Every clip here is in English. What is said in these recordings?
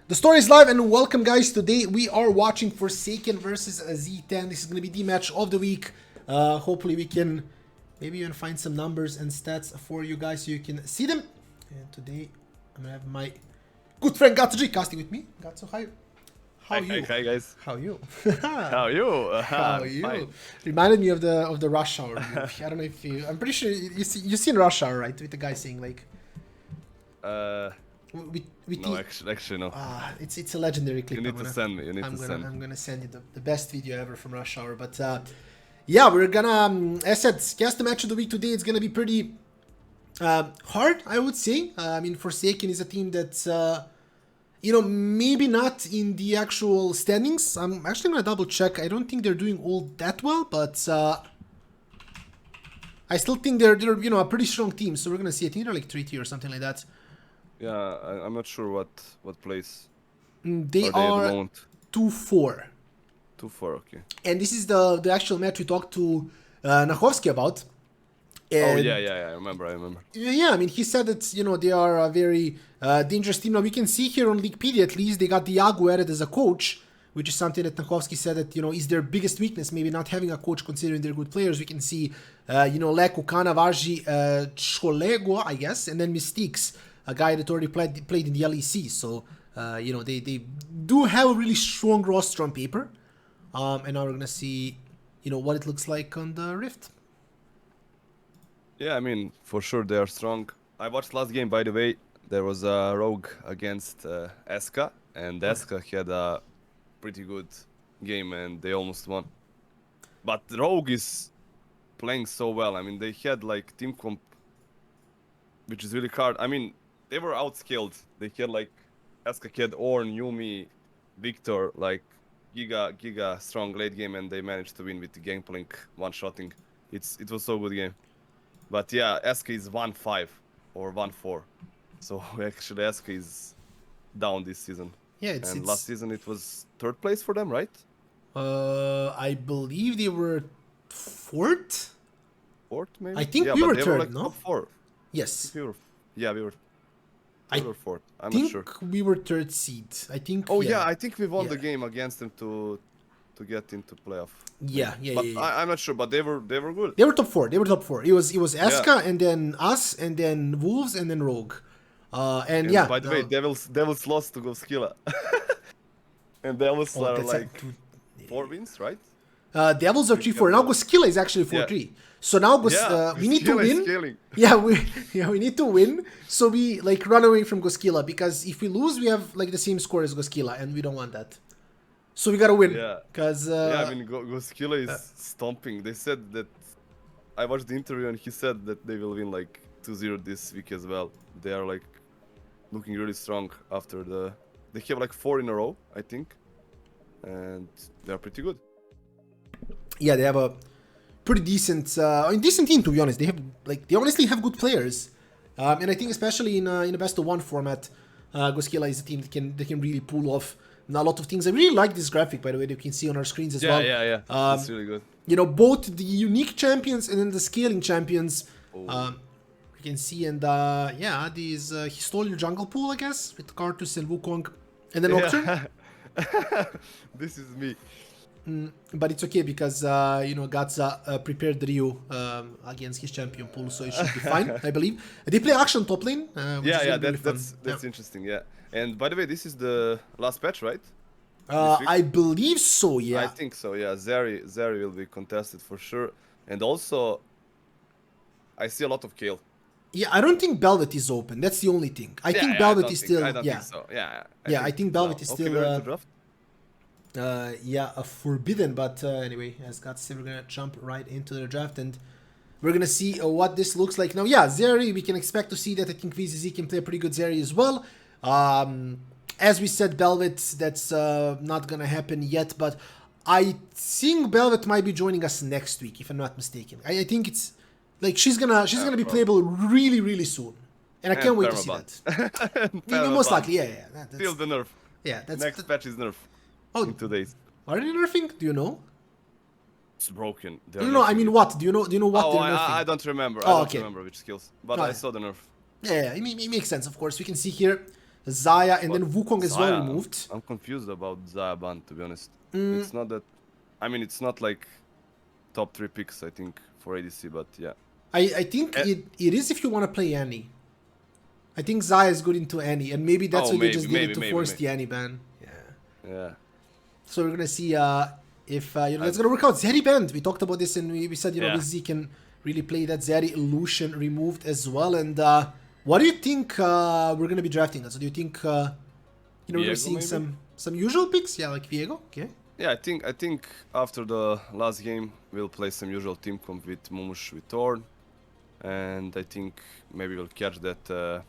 The story is live and welcome guys. Today we are watching Forsaken versus Z10. This is going to be the match of the week. Hopefully we can maybe even find some numbers and stats for you guys so you can see them. And today I'm going to have my good friend Gaca casting with me. Gaca, hi. How are you? Hi guys. How are you? How are you? How are you? Fine. Reminded me of the Rush Hour movie. I don't know if I'm pretty sure you seen Rush Hour, right? With the guy saying like No, actually no. It's a legendary clip. You need to send me. I'm gonna send you the best video ever from Rush Hour. But yeah, we're gonna as said, guess the match of the week today. It's gonna be pretty hard, I would say. I mean, Forsaken is a team that's maybe not in the actual standings. I'm actually gonna double check. I don't think they're doing all that well, but I still think they're a pretty strong team. So we're gonna see. I think they're like 3-3 or something like that. Yeah, I'm not sure what place. They are 2-4. 2-4, okay. And this is the actual match we talked to Nachowski about. And yeah, I remember. Yeah, I mean, he said that, they are a very dangerous team. Now, we can see here on Leaguepedia, at least, they got Diago added as a coach, which is something that Nachowski said that, is their biggest weakness, maybe not having a coach considering they're good players. We can see, Leku, Kana, Varji, Cholego, I guess, and then Mystiques, a guy that already played in the LEC. So, they do have a really strong roster on paper. And now we're going to see, what it looks like on the Rift. Yeah, I mean, for sure they are strong. I watched last game, by the way. There was a Rogue against SK, and SK had a pretty good game, and they almost won. But Rogue is playing so well. I mean, they had like team comp, which is really hard. I mean, they were outscaled. They had like SK had Ornn, Yumi, Victor, like Giga strong late game, and they managed to win with the Gangplank one-shotting. It was so good game. But yeah, SK is 1-5 or 1-4. So actually SK is down this season. Yeah, it's last season it was third place for them, right? I believe they were fourth. Fourth, maybe. I think yeah, we were they third, were like no? top 4. Yes. We were fourth. I'm think not sure. We were third seed. I think. Oh yeah, I think we won the game against them to get into playoff. Yeah. I'm not sure, but they were good. They were top 4. It was SK and then us and then Wolves and then Rogue. And yeah. By the way, Devils lost to Goskilla. And Devils are like 4 wins, right? Devils are 3-4. Now Goskilla is actually 4-3. So now we need to win. We need to win. So we like run away from Goskilla, because if we lose, we have like the same score as Goskilla, and we don't want that. So we gotta win. Yeah. Because I mean, Goskilla is stomping. They said that I watched the interview and he said that they will win like 2-0 this week as well. They are like looking really strong after they have like 4 in a row, I think, and they are pretty good. Yeah, they have a pretty decent team, to be honest. They honestly have good players, and I think especially in a best of 1 format, Goskilla is a team that can really pull off a lot of things. I really like this graphic, by the way, that you can see on our screens as well. Yeah. It's really good. Both the unique champions and then the scaling champions. You can see, and these he stole your jungle pool, I guess, with Karthus and Wukong, and then Nocturne. This is me. But it's okay because Gaca prepared Ryu against his champion pool, so it should be fine, I believe. They play Action top lane. That's interesting. Yeah. And by the way, this is the last patch, right? I believe so. Yeah. I think so. Yeah. Zeri will be contested for sure, and also I see a lot of Kale. Yeah, I don't think Belvet is open. That's the only thing. I think Belvet is still. I don't think so. I think Belvet is still. Okay, draft. Forbidden, but anyway, as God said, we're gonna jump right into the draft and we're gonna see what this looks like. Now, Zeri, we can expect to see that. I think VZZ can play a pretty good Zeri as well. As we said, Belvet, that's not gonna happen yet, but I think Belvet might be joining us next week, if I'm not mistaken. I think it's like she's gonna be playable really, really soon, and I can't wait to see that. Most likely, Still the nerf. Yeah, that's next patch is nerf. In 2 days. Are they nerfing? Do you know? It's broken. No, I mean what? Do you know what they're nerfing? I don't remember. I don't remember which skills, but I saw the nerf. Yeah, it makes sense, of course. We can see here Zaya, and But then Wukong as well Zaya, removed. I'm confused about Zaya ban, to be honest. It's not that. I mean, it's not like top 3 picks, I think, for ADC, but yeah. I think it is if you want to play Annie. I think Zaya is good into Annie, and maybe that's why they just did it to force the Annie ban. Yeah. Yeah. So we're gonna see if that's gonna work out. Zeri banned. We talked about this, and we said this Z can really play that. Zeri illusion removed as well. And what do you think we're gonna be drafting? So do you think we're seeing maybe? some usual picks? Yeah, like Viego. Okay. Yeah, I think after the last game we'll play some usual team comp with Mumush with Thorn, and I think maybe we'll catch that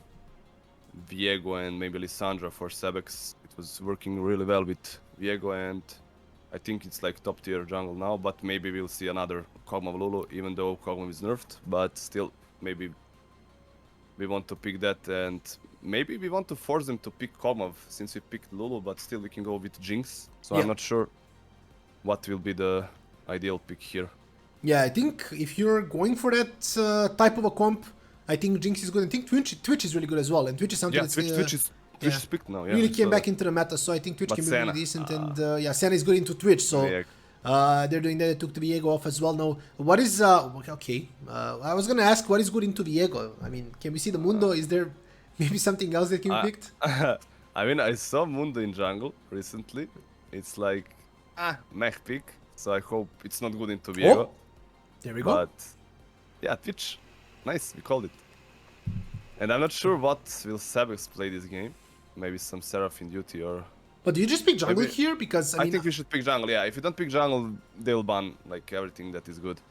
Viego and maybe Lissandra for Sebex. It was working really well with Viego, and I think it's like top tier jungle now, but maybe we'll see another Kog'Maw Lulu, even though Kog'Maw is nerfed, but still maybe we want to pick that, and maybe we want to force them to pick Kog'Maw since we picked Lulu, but still we can go with Jinx, so I'm not sure what will be the ideal pick here. Yeah, I think if you're going for that type of a comp, I think Jinx is good. I think Twitch is really good as well, and Twitch is something that's Twitch is picked now. Yeah, really came back into the meta, so I think Twitch can be really decent. And Senna is good into Twitch, so they're doing that. They took the Viego off as well. Now, what is okay? I was gonna ask what is good into Viego. I mean, can we see the Mundo? Is there maybe something else that can be picked? I mean, I saw Mundo in jungle recently. It's like mech pick, so I hope it's not good into Viego. Oh, there we go. But yeah, Twitch. Nice, we called it. And I'm not sure what will Sebex play this game. Maybe some Seraphine duty or... But do you just pick jungle here? Because I think we should pick jungle, yeah. If you don't pick jungle, they'll ban like everything that is good.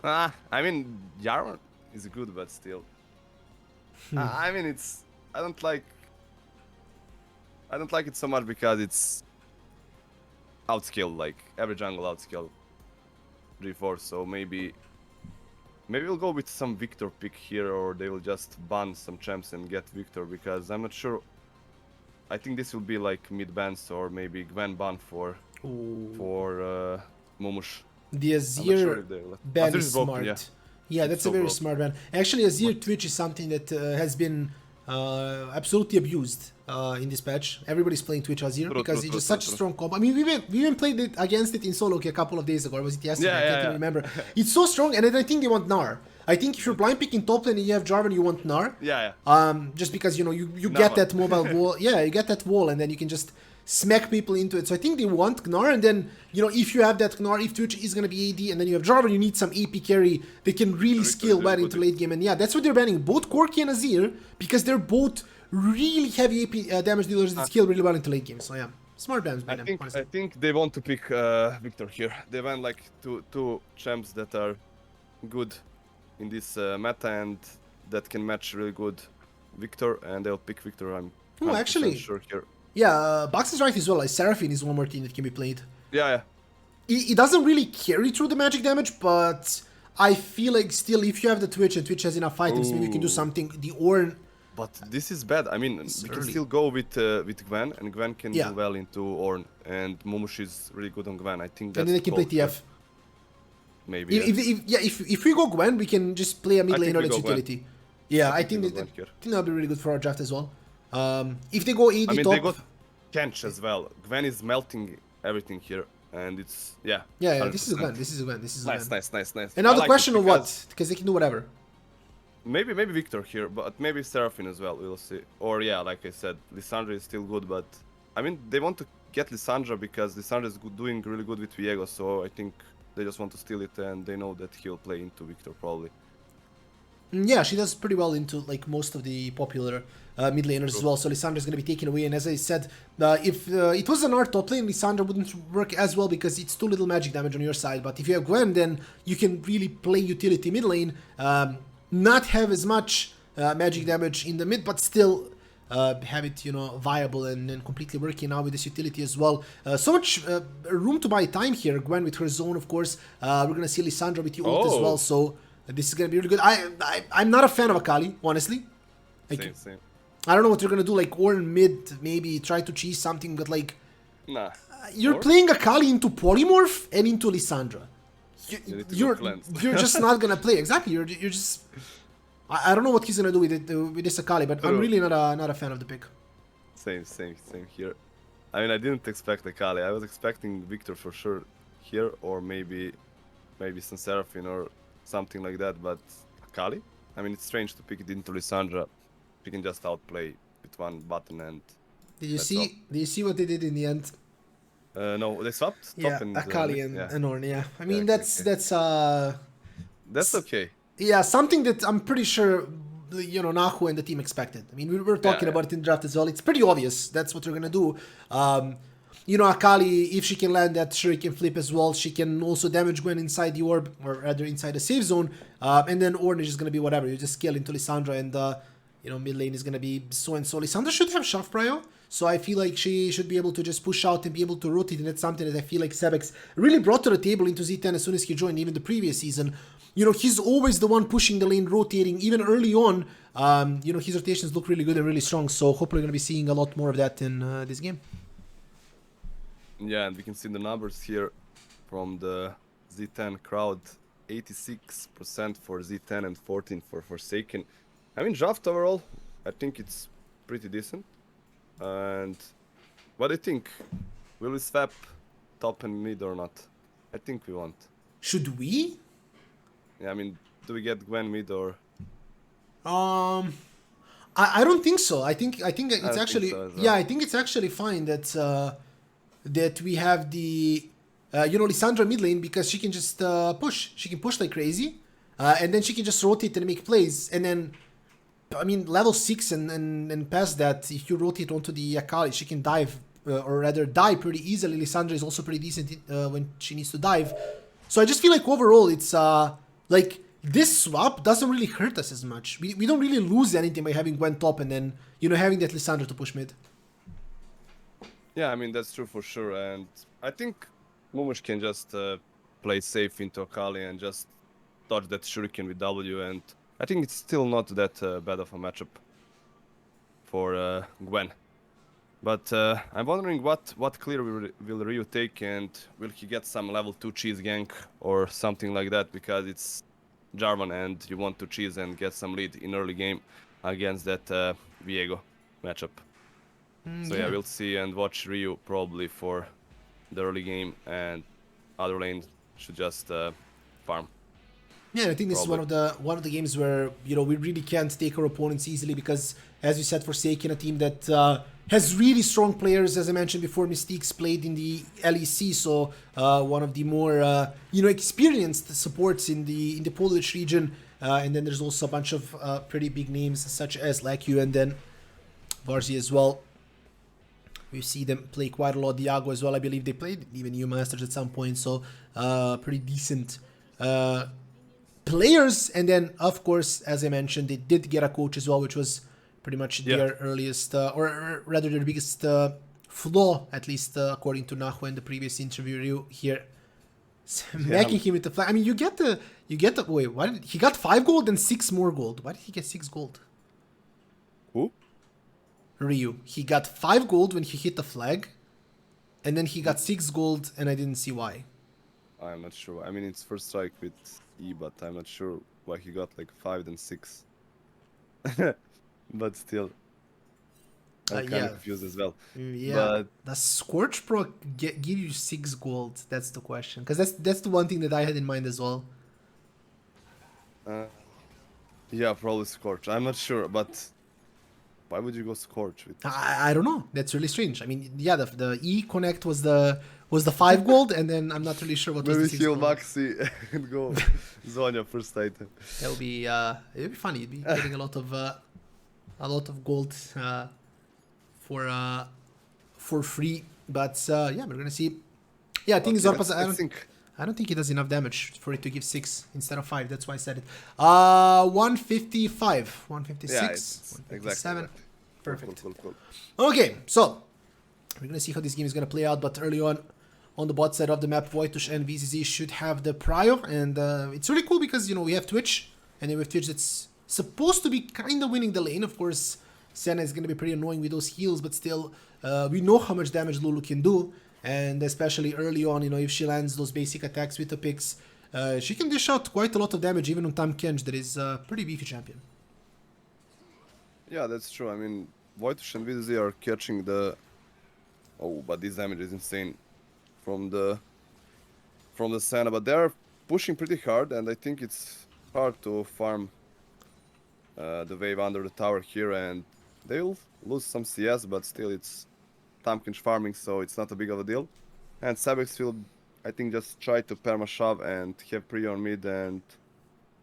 I mean, Jarvan is good, but still. I mean, it's... I don't like it so much because it's outscaled, like every jungle outscaled G4, so maybe we'll go with some Victor pick here, or they will just ban some champs and get Victor, because I'm not sure. I think this will be like mid bans or maybe Gwen ban for Mumush. The Azir ban is smart. Yeah, that's a very smart ban. Actually, Azir Twitch is something that has been absolutely abused in this patch. Everybody's playing Twitch Azir because it's just such a strong combo. I mean, we even played it against it in solo a couple of days ago. Or was it yesterday? I can't even remember. It's so strong, and then I think they want Gnar. I think if you're blind picking top lane and you have Jarvan, you want Gnar. Just because you get that mobile wall. Yeah, you get that wall, and then you can just smack people into it. So I think they want Gnar, and then if you have that Gnar, if Twitch is gonna be AD, and then you have Jarvan, you need some AP carry. They can really scale well into late game, and yeah, that's what they're banning, both Corki and Azir, because they're both really heavy AP damage dealers that scale really well into late game. So yeah, smart bans by them. I think they want to pick Victor here. They ban like two champs that are good in this meta and that can match really good Victor, and they'll pick Victor. I'm actually sure here. Yeah, Box is right as well. Like Seraphine is one more team that can be played. Yeah. It doesn't really carry through the magic damage, but I feel like still, if you have the Twitch and Twitch has enough items, maybe you can do something. The Ornn. But this is bad. I mean, we can still go with Gwen, and Gwen can do well into Ornn, and Mumush is really good on Gwen. I think that's and then they can play TF. Maybe. If we go Gwen, we can just play a mid laner that's utility. Yeah, I think that'll be really good for our draft as well. If they go AD top... they got Kench as well. Gwen is melting everything here, and it's... Yeah, this is a Gwen. This is a Gwen. Nice. And now the question of what? Because they can do whatever. Maybe Victor here, but maybe Seraphine as well, we'll see. Or yeah, like I said, Lissandra is still good, but... I mean, they want to get Lissandra because Lissandra is doing really good with Viego, so I think they just want to steal it, and they know that he'll play into Victor probably. Yeah, she does pretty well into like most of the popular mid laners as well, so Lissandra is going to be taken away, and as I said, if it was an art top lane, Lissandra wouldn't work as well because it's too little magic damage on your side, but if you have Gwen, then you can really play utility mid lane, not have as much magic damage in the mid, but still have it, viable and completely working now with this utility as well. So much room to buy time here. Gwen with her zone, of course. We're going to see Lissandra with the ult as well, so this is going to be really good. I'm not a fan of Akali, honestly. Same. I don't know what you're going to do, like Ornn mid, maybe try to cheese something, but like... Nah. You're playing Akali into Polymorph and into Lissandra. You're just not going to play. Exactly, you're just... I don't know what he's going to do with this Akali, but I'm really not a fan of the pick. Same here. I mean, I didn't expect Akali. I was expecting Victor for sure here, or maybe some Seraphine or something like that. But Akali? I mean, it's strange to pick it into Lissandra. She can just outplay with one button and Did you that's all. see? Did you see what they did in the end? No, they swapped Yeah, top and Akali yeah. and Ornn. Yeah, I mean Okay, okay. That's okay. yeah, something that I'm pretty sure Nahu and the team expected. I mean, we were talking about it in draft as well. It's pretty obvious that's what they're gonna do. Akali, if she can land that Shuriken flip as well, she can also damage Gwen inside the orb, or rather inside the safe zone. And then Ornn is just gonna be whatever. You just scale into Lissandra, and mid lane is gonna be so and so. Lissandra should have Shaft Prio, so I feel like she should be able to just push out and be able to rotate, and that's something that I feel like Sebex really brought to the table into Z10 as soon as he joined, even the previous season. He's always the one pushing the lane, rotating, even early on. His rotations look really good and really strong, so hopefully we're going to be seeing a lot more of that in this game. Yeah, and we can see the numbers here from the Z10 crowd. 86% for Z10 and 14 for Forsaken. I mean, draft overall, I think it's pretty decent. And what do you think? Will we swap top and mid or not? I think we won't. Should we? Yeah, I mean, do we get Gwen mid or? I don't think so. I think it's actually so as well. yeah. I think it's actually fine that that we have the Lissandra mid lane, because she can just push. She can push like crazy, and then she can just rotate and make plays. And then, I mean, level 6 and past that, if you rotate onto the Akali, she can dive, or rather die pretty easily. Lissandra is also pretty decent when she needs to dive. So I just feel like overall it's like this swap doesn't really hurt us as much. We don't really lose anything by having Gwen top and then having that Lissandra to push mid. Yeah, I mean, that's true for sure. And I think Mumush can just play safe into Akali and just dodge that Shuriken with W. And I think it's still not that bad of a matchup for Gwen. But I'm wondering what clear will Ryu take, and will he get some level 2 cheese gank or something like that, because it's Jarvan and you want to cheese and get some lead in early game against that Viego matchup. So yeah, we'll see and watch Ryu probably for the early game, and other lane should just farm. Yeah, I think this is one of the games where we really can't take our opponents easily, because, as you said, Forsaken, a team that has really strong players. As I mentioned before, Mystique's played in the LEC, so one of the more experienced supports in the Polish region. And then there's also a bunch of pretty big names such as Laku and then Varzi as well. We see them play quite a lot. Diago as well, I believe they played even EU Masters at some point, so pretty decent players. And then, of course, as I mentioned, they did get a coach as well, which was pretty much their earliest, or rather their biggest flaw, at least according to Nahu in the previous interview here. Smacking him with the flag. I mean, you get the wait, why did he got 5 gold and 6 more gold? Why did he get 6 gold? Who? Ryu. He got 5 gold when he hit the flag, and then he got 6 gold, and I didn't see why. I'm not sure. I mean, it's first strike with E, but I'm not sure why he got like 5 and 6. But still, I'm kind of confused as well. Yeah. But does Scorch Pro give you 6 gold? That's the question. Because that's the one thing that I had in mind as well. yeah, probably Scorch. I'm not sure, but why would you go Scorch with? I don't know. That's really strange. I mean, yeah, the E connect was the 5 gold, and then I'm not really sure what was the 6 Maybe he'll gold. Maxi and go Zonya first item. That would be it'd be funny. You'd be getting a lot of gold for free. But yeah, we're gonna see. Yeah, I think Zorpas. I don't think he does enough damage for it to give 6 instead of 5. That's why I said it. 155, 156, Yeah, 157. exactly. Perfect. Cool. Okay, so we're gonna see how this game is gonna play out. But early on the bot side of the map, Wojtusz and VZZ should have the prio, and it's really cool because we have Twitch, and then we have Twitch that's supposed to be kind of winning the lane. Of course, Senna is gonna be pretty annoying with those heals, but still, we know how much damage Lulu can do. And especially early on, if she lands those basic attacks with the picks, she can dish out quite a lot of damage, even on Tam Kenj, that is a pretty beefy champion. Yeah, that's true. I mean, Wojtusz and VZ are catching the... Oh, but this damage is insane from the Senna, but they are pushing pretty hard, and I think it's hard to farm the wave under the tower here, and they'll lose some CS, but still it's Tamkin's farming, so it's not a big of a deal. And Sabex will, I think, just try to perma shove and have pre on mid and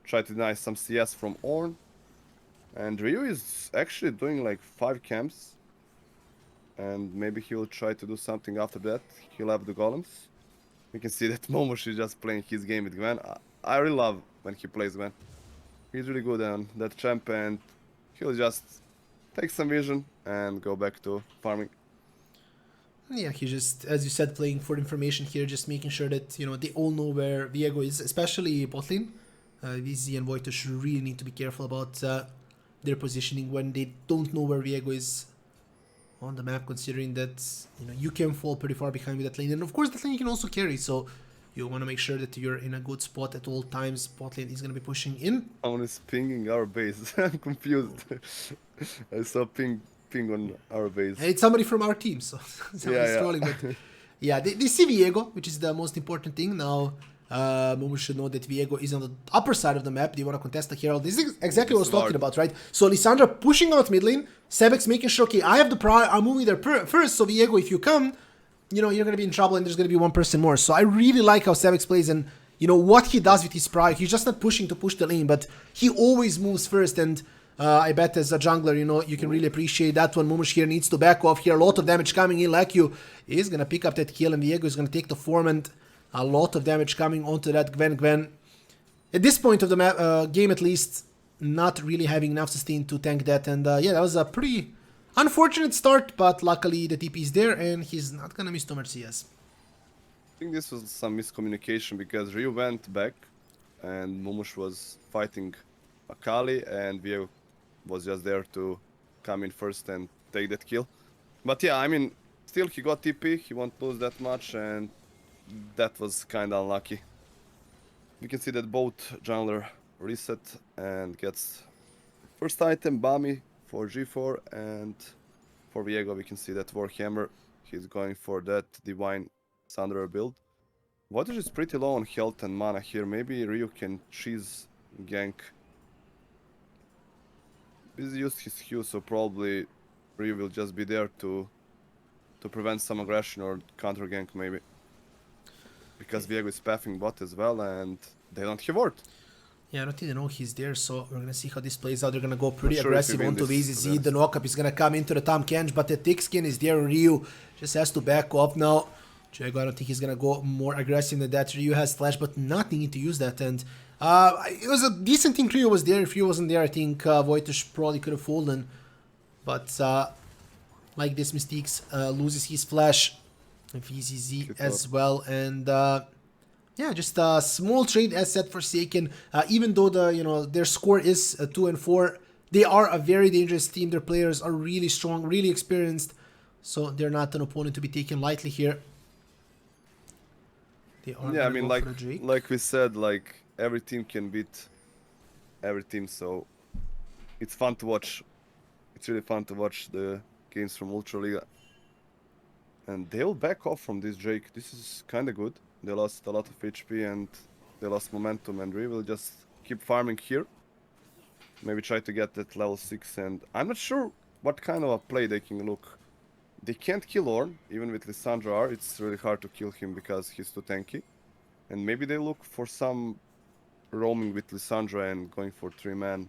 try to deny some CS from Ornn. And Ryu is actually doing like 5 camps, and maybe he'll try to do something after that. He'll have the golems. We can see that Momosh is just playing his game with Gwen. I really love when he plays Gwen. He's really good on that champ, and he'll just take some vision and go back to farming. Yeah, he just, as you said, playing for information here, just making sure that, you know, they all know where Viego is, especially bot lane. VZ and Wojtusz really need to be careful about their positioning when they don't know where Viego is on the map, considering that, you know, you can fall pretty far behind with that lane. And of course, that lane you can also carry, so you want to make sure that you're in a good spot at all times. Bot lane is going to be pushing in. Someone is pinging our base. I'm confused. I saw ping on our base. And it's somebody from our team, so somebody's trolling. But yeah, they see Viego, which is the most important thing. Now, Momo should know that Viego is on the upper side of the map. They want to contest the Herald. This is exactly what I was talking about, right? So Lissandra pushing out mid lane. Sebex making sure, okay, I have the prior, I'm moving there first. So Viego, if you come, you know, you're going to be in trouble and there's going to be one person more. So I really like how Sebex plays and, you know, what he does with his prior. He's just not pushing to push the lane, but he always moves first. And I bet as a jungler, you know, you can really appreciate that one. Momosh here needs to back off here. A lot of damage coming in. Like you is going to pick up that kill, and Viego is going to take the form, and a lot of damage coming onto that Gwen. At this point of the map, game at least, not really having enough sustain to tank that. And yeah, that was a pretty unfortunate start, but luckily the TP is there, and he's not going to miss too much CS. I think this was some miscommunication because Ryu went back and Momosh was fighting Akali, and Viego was just there to come in first and take that kill. But yeah, I mean, still he got TP, he won't lose that much, and that was kinda unlucky. You can see that both jungler reset and gets first item, Bami for G4, and for Viego we can see that Warhammer, he's going for that Divine Sunderer build. Wojtusz is pretty low on health and mana here, maybe Ryu can cheese gank. He's used his Q, so probably Ryu will just be there to prevent some aggression or counter gank maybe. Because Viego is pathing bot as well, and they don't have ward. Yeah, I don't even know he's there, so we're gonna see how this plays out. They're gonna go pretty aggressive onto VZZ. The knockup is gonna come into the Tom Kench, but the thick skin is there. Ryu just has to back off now. Jago, I don't think he's gonna go more aggressive than that. Ryu has flash, but not needing to use that, and it was a decent thing Ryu was there. If Ryu wasn't there, I think Wojtusz probably could have fallen. But like this, Mystiques loses his flash. VZZ as well, and yeah, just a small trade asset Forsaken. Even though their score is 2-4, they are a very dangerous team. Their players are really strong, really experienced, so they're not an opponent to be taken lightly here. They are I mean, like we said, like every team can beat every team, so it's fun to watch. It's really fun to watch the games from ULTRALIGA. And they'll back off from this Drake. This is kind of good. They lost a lot of HP and they lost momentum, and we will just keep farming here. Maybe try to get that level 6, and I'm not sure what kind of a play they can look. They can't kill Ornn, even with Lissandra R. It's really hard to kill him because he's too tanky. And maybe they look for some roaming with Lissandra and going for 3-man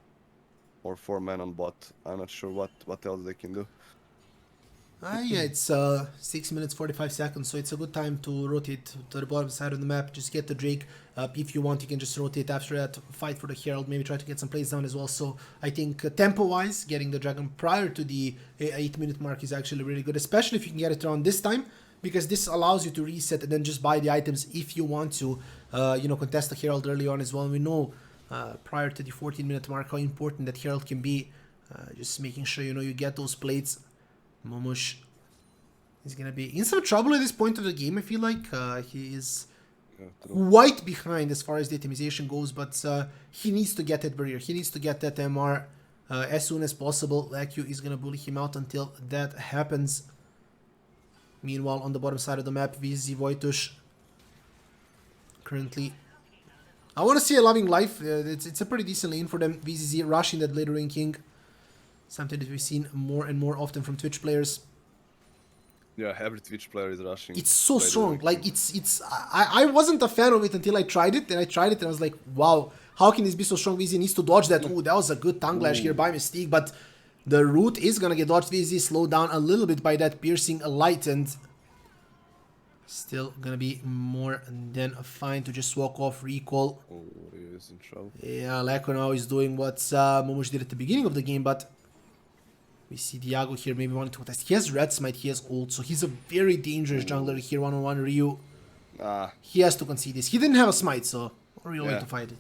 or 4-man on bot. I'm not sure what else they can do. Yeah, it's 6 minutes 45 seconds, so it's a good time to rotate to the bottom side of the map. Just get the Drake. If you want, you can just rotate after that, fight for the Herald, maybe try to get some plays down as well. So I think tempo-wise, getting the Dragon prior to the 8-minute mark is actually really good, especially if you can get it around this time, because this allows you to reset and then just buy the items if you want to, contest the Herald early on as well. And we know prior to the 14-minute mark how important that Herald can be. Just making sure, you get those plates. Momosh is going to be in some trouble at this point of the game, I feel like. He is quite behind as far as the itemization goes, but he needs to get that barrier. He needs to get that MR as soon as possible. Lacu is gonna bully him out until that happens. Meanwhile, on the bottom side of the map, VZ Wojtusz currently, I want to see a loving life. It's a pretty decent lane for them. VZZ rushing that later ranking, something that we've seen more and more often from Twitch players. Yeah, every Twitch player is rushing. It's so later strong. ranking. Like I wasn't a fan of it until I tried it, and I was like, wow, how can this be so strong? VZ needs to dodge that. Ooh, that was a good tongue lash here by mistake, but the root is gonna get dodged. VZ slowed down a little bit by that piercing light, and still gonna be more than fine to just walk off recall. Oh, he is in trouble. Yeah, Laco now is doing what Momush did at the beginning of the game, but we see Diago here maybe wanting to contest. He has Red Smite, he has ult, so he's a very dangerous jungler here, one-on-one Ryu. He has to concede this. He didn't have a smite, so real way to fight it.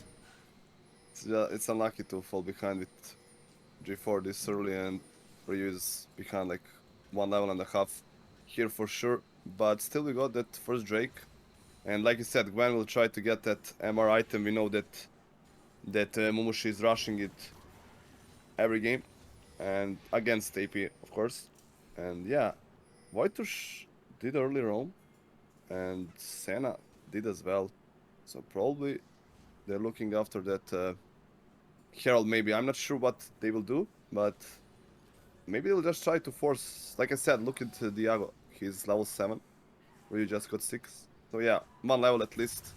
It's unlucky to fall behind with G4 this early, and Ryu is behind like 1.5 levels here for sure. But still we got that first Drake. And like you said, Gwen will try to get that MR item. We know that Momush is rushing it every game. And against AP, of course. And yeah, Wojtusz did early roam. And Senna did as well. So probably they're looking after that Herald maybe. I'm not sure what they will do, but maybe they'll just try to force, like I said, look at Diago. He's level 7, where you just got 6. So yeah, 1 level at least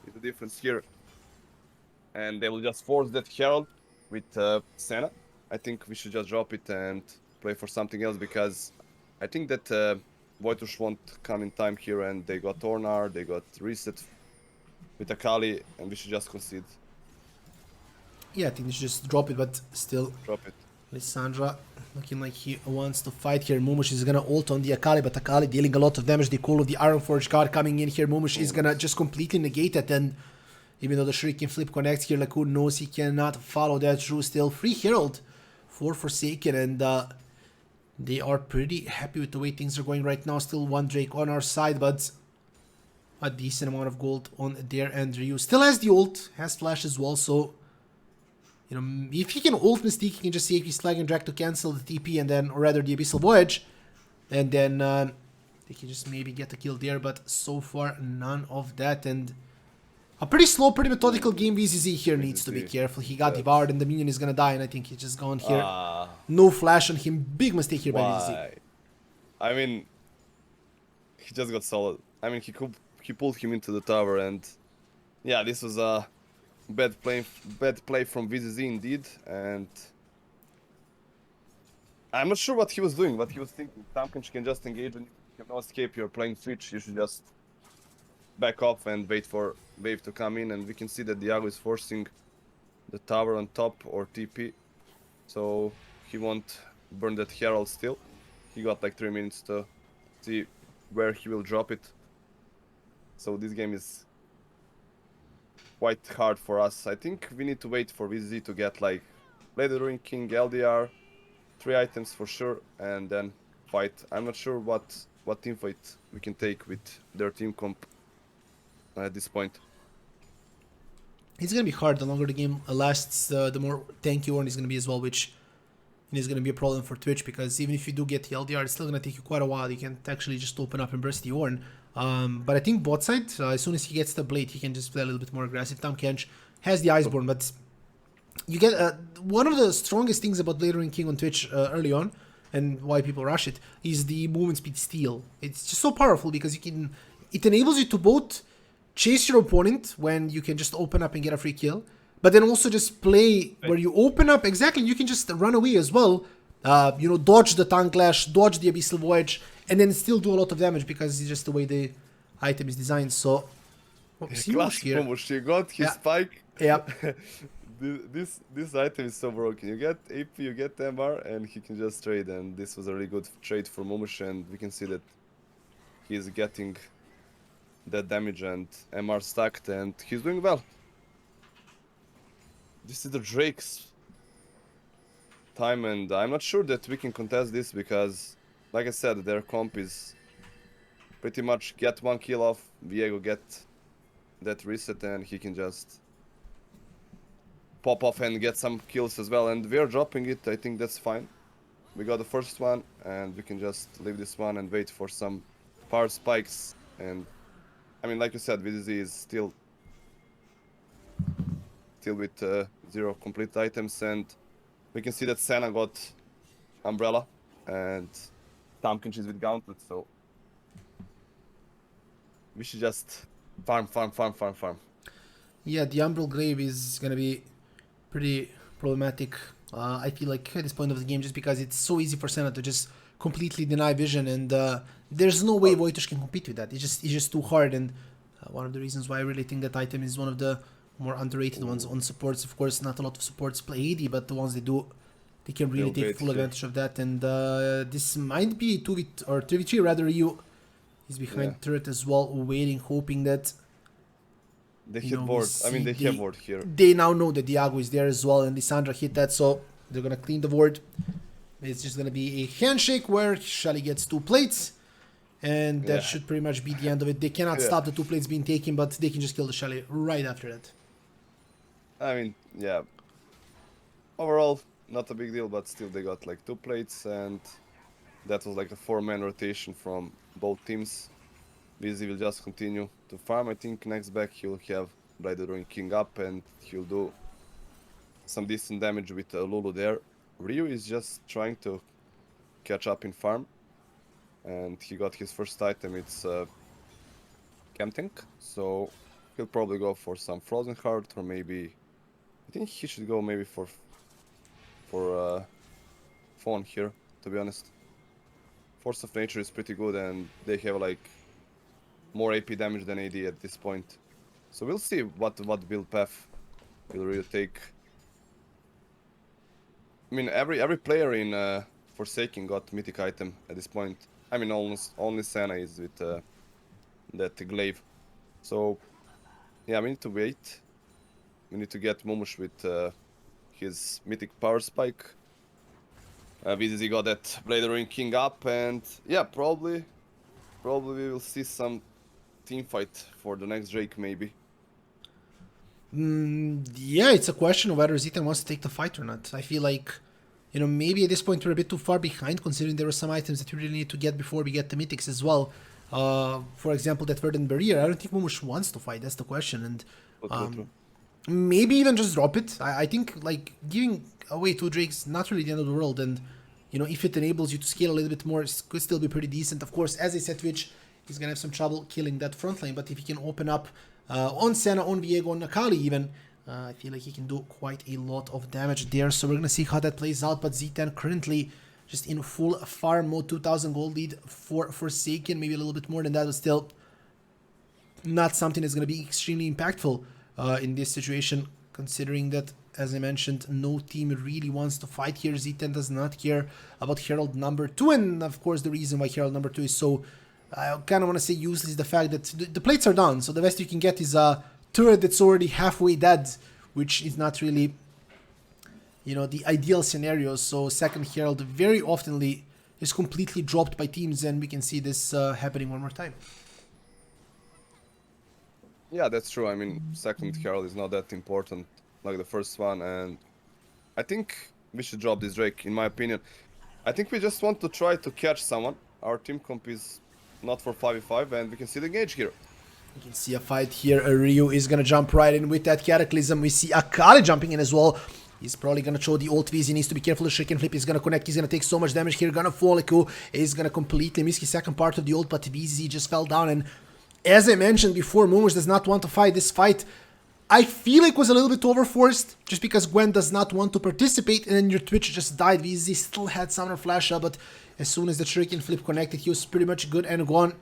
is the difference here. And they will just force that Herald with Senna. I think we should just drop it and play for something else, because I think that Wojtusz won't come in time here, and they got Tornar, they got Reset with Akali, and we should just concede. Yeah, I think they should just drop it, but still. Drop it. Lissandra looking like he wants to fight here. Momush is gonna ult on the Akali, but Akali dealing a lot of damage. The call of the Ironforge card coming in here. Momush is gonna just completely negate it, and even though the Shuriken flip connects here, Laku knows he cannot follow that through. Still, free Herald for Forsaken, and they are pretty happy with the way things are going right now. Still one Drake on our side, but a decent amount of gold on their end. Ryu still has the ult, has flash as well, so you know, if he can ult Mystique, he can just see AP Slag and drag to cancel the TP, and then, or rather the Abyssal Voyage, and then they can just maybe get a kill there, but so far none of that, and a pretty slow, pretty methodical game. VZZ here needs to be careful. He got devoured and the minion is gonna die, and I think he's just gone here. No flash on him. Big mistake here by VZZ. I mean, he just got solid. I mean, he pulled him into the tower, and yeah, this was a bad play from VZZ indeed, and I'm not sure what he was doing, what he was thinking. Tamkench can just engage, and you have no escape. You're playing Switch, you should just back off and wait for wave to come in, and we can see that Diago is forcing the tower on top or TP, so he won't burn that Herald still. He got like 3 minutes to see where he will drop it, so this game is quite hard for us. I think we need to wait for VZ to get like Lady Ruin King, LDR, 3 items for sure, and then fight. I'm not sure what team fight we can take with their team comp at this point. It's gonna be hard. The longer the game lasts, the more tanky Ornn is gonna be as well, which is gonna be a problem for Twitch, because even if you do get the LDR, it's still gonna take you quite a while. You can't actually just open up and burst the Ornn. But I think bot side, as soon as he gets the blade, he can just play a little bit more aggressive. Tamkench has the Iceborne, but you get one of the strongest things about Lady Ruin King on Twitch early on, and why people rush it, is the movement speed steal. It's just so powerful because it enables you to both chase your opponent when you can just open up and get a free kill, but then also just play where you open up, exactly, you can just run away as well, you know, dodge the tongue clash, dodge the Abyssal Voyage, and then still do a lot of damage because it's just the way the item is designed. So Classic Momush, you got his spike. Yeah. This item is so broken. You get AP, you get MR, and he can just trade, and this was a really good trade for Momush, and we can see that he is getting that damage and MR stacked, and he's doing well. This is the Drake's time, and I'm not sure that we can contest this because, like I said, their comp is pretty much get 1 kill off, Viego get that reset, and he can just pop off and get some kills as well. And we're dropping it. I think that's fine. We got the first one, and we can just leave this one and wait for some power spikes. And I mean, like you said, VDZ is still with 0 complete items, and we can see that Senna got Umbrella, and Tompkins is with Gauntlet, so we should just farm. Yeah, the Umbral Grave is gonna be pretty problematic. I feel like at this point of the game, just because it's so easy for Senna to just completely deny vision, and there's no way Wojtusz can compete with that. It's just too hard, and one of the reasons why I really think that item is one of the more underrated ones on supports. Of course, not a lot of supports play AD, but the ones they do, they can really take full advantage of that. And this might be 3v3 rather. Ryu is behind turret as well, waiting, hoping that they hit board. I mean, they have board here. They now know that Diago is there as well, and Lissandra hit that, so they're gonna clean the ward. It's just gonna be a handshake where Shelly gets 2 plates, and that should pretty much be the end of it. They cannot stop the 2 plates being taken, but they can just kill the Shelly right after that. I mean, yeah. Overall, not a big deal, but still they got like 2 plates, and that was like a 4-man rotation from both teams. VZ will just continue to farm. I think next back he'll have Blade Ruin King up, and he'll do some decent damage with Lulu there. Ryu is just trying to catch up in farm, and he got his first item. It's Chem Tank, so he'll probably go for some Frozen Heart, or maybe I think he should go maybe for Fawn here, to be honest. Force of Nature is pretty good, and they have like more AP damage than AD at this point. So we'll see what build path will really take. I mean, every player in Forsaken got mythic item at this point. I mean, almost only Senna is with that glaive. So yeah, we need to wait. We need to get Momush with his mythic power spike. VZZ got that Blade Ruin King up, and yeah, probably we will see some team fight for the next Drake, maybe. Yeah, it's a question of whether Zitan wants to take the fight or not. I feel like, you know, maybe at this point we're a bit too far behind, considering there are some items that we really need to get before we get the mythics as well. For example, that Verdant Barrier. I don't think Momush wants to fight, that's the question. And maybe even just drop it. I think like giving away 2 Drakes, not really the end of the world, and you know, if it enables you to scale a little bit more, it could still be pretty decent. Of course, as I said, Twitch, he's gonna have some trouble killing that front line, but if he can open up on Senna, on Viego, on Akali even, I feel like he can do quite a lot of damage there. So we're gonna see how that plays out, but Z10 currently just in full farm mode, 2000 gold lead for Forsaken, maybe a little bit more than that, but still not something that's gonna be extremely impactful in this situation, considering that, as I mentioned, no team really wants to fight here. Z10 does not care about Herald number 2, and of course the reason why Herald number 2 is so, I kind of want to say useless, is the fact that the plates are down, so the best you can get is a turret that's already halfway dead, which is not really, you know, the ideal scenario. So second Herald very oftenly is completely dropped by teams, and we can see this happening one more time. Yeah, that's true. I mean, second Herald is not that important like the first one, and I think we should drop this Drake, in my opinion. I think we just want to try to catch someone. Our team comp is not for 5v5, and we can see the gauge here. You can see a fight here. Ryu is gonna jump right in with that Cataclysm. We see Akali jumping in as well. He's probably gonna throw the ult Viz. He needs to be careful. The Shuriken Flip is gonna connect. He's gonna take so much damage here. Gonna fall. Iku is gonna completely miss his second part of the ult, but VZ just fell down. And as I mentioned before, Momush does not want to fight this fight. I feel like it was a little bit overforced, just because Gwen does not want to participate, and then your Twitch just died. VZ still had Summoner Flash up, but as soon as the Shuriken Flip connected, he was pretty much good and gone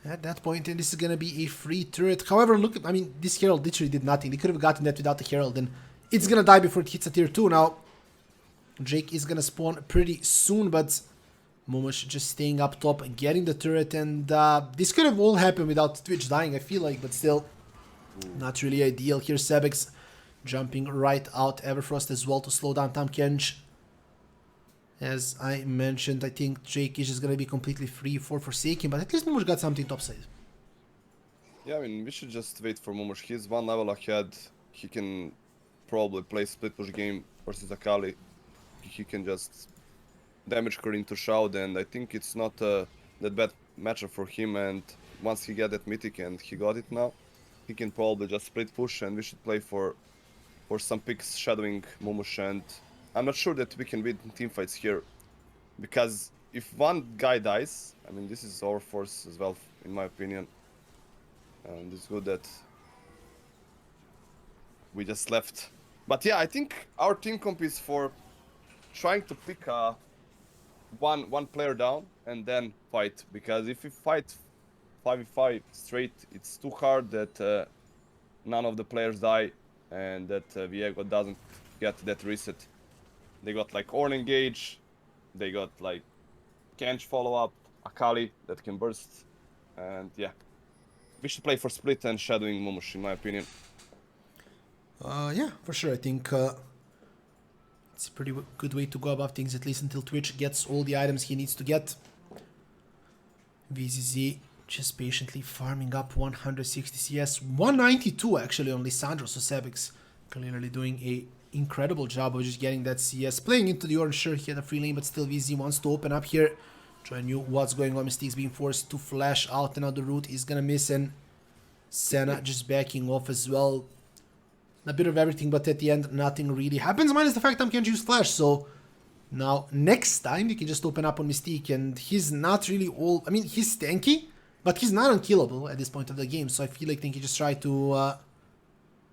at that point, and this is gonna be a free turret. However, look at, I mean, this Herald literally did nothing. They could have gotten that without the Herald, and it's gonna die before it hits a tier 2. Now, Drake is gonna spawn pretty soon, but Momush just staying up top and getting the turret, and this could have all happened without Twitch dying, I feel like, but still not really ideal. Here Sebex jumping right out, Everfrost as well to slow down Tamkench. As I mentioned, I think Drake is just gonna be completely free for Forsaken, but at least Momush got something topside. Yeah, I mean, we should just wait for Momush. He's 1 level ahead. He can probably play split push game versus Akali. He can just damage her into Shroud, and I think it's not that bad matchup for him. And once he got that mythic, and he got it now, he can probably just split push, and we should play for some picks shadowing Momush. And I'm not sure that we can win teamfights here, because if one guy dies, I mean, this is our force as well, in my opinion. And it's good that we just left. But yeah, I think our team comp is for trying to pick one player down and then fight. Because if we fight 5v5 straight, it's too hard that none of the players die and that Viego doesn't get that reset. They got like Ornn engage, they got like Kench follow up, Akali that can burst, and yeah. We should play for split and shadowing Momush, in my opinion. Yeah, for sure. I think it's a pretty good way to go about things, at least until Twitch gets all the items he needs to get. VZZ just patiently farming up 160 CS, 192 actually on Lissandro, so Sebix clearly doing a incredible job of just getting that CS. Playing into the orange, sure, he had a free lane, but still VZ wants to open up here. Trying to what's going on. Mystique's being forced to flash out another route. He's gonna miss, and Senna just backing off as well. A bit of everything, but at the end, nothing really happens, minus the fact I can't use flash. So now, next time, you can just open up on Mystique, and he's not really all... I mean, he's tanky, but he's not unkillable at this point of the game. So I feel like you just try to,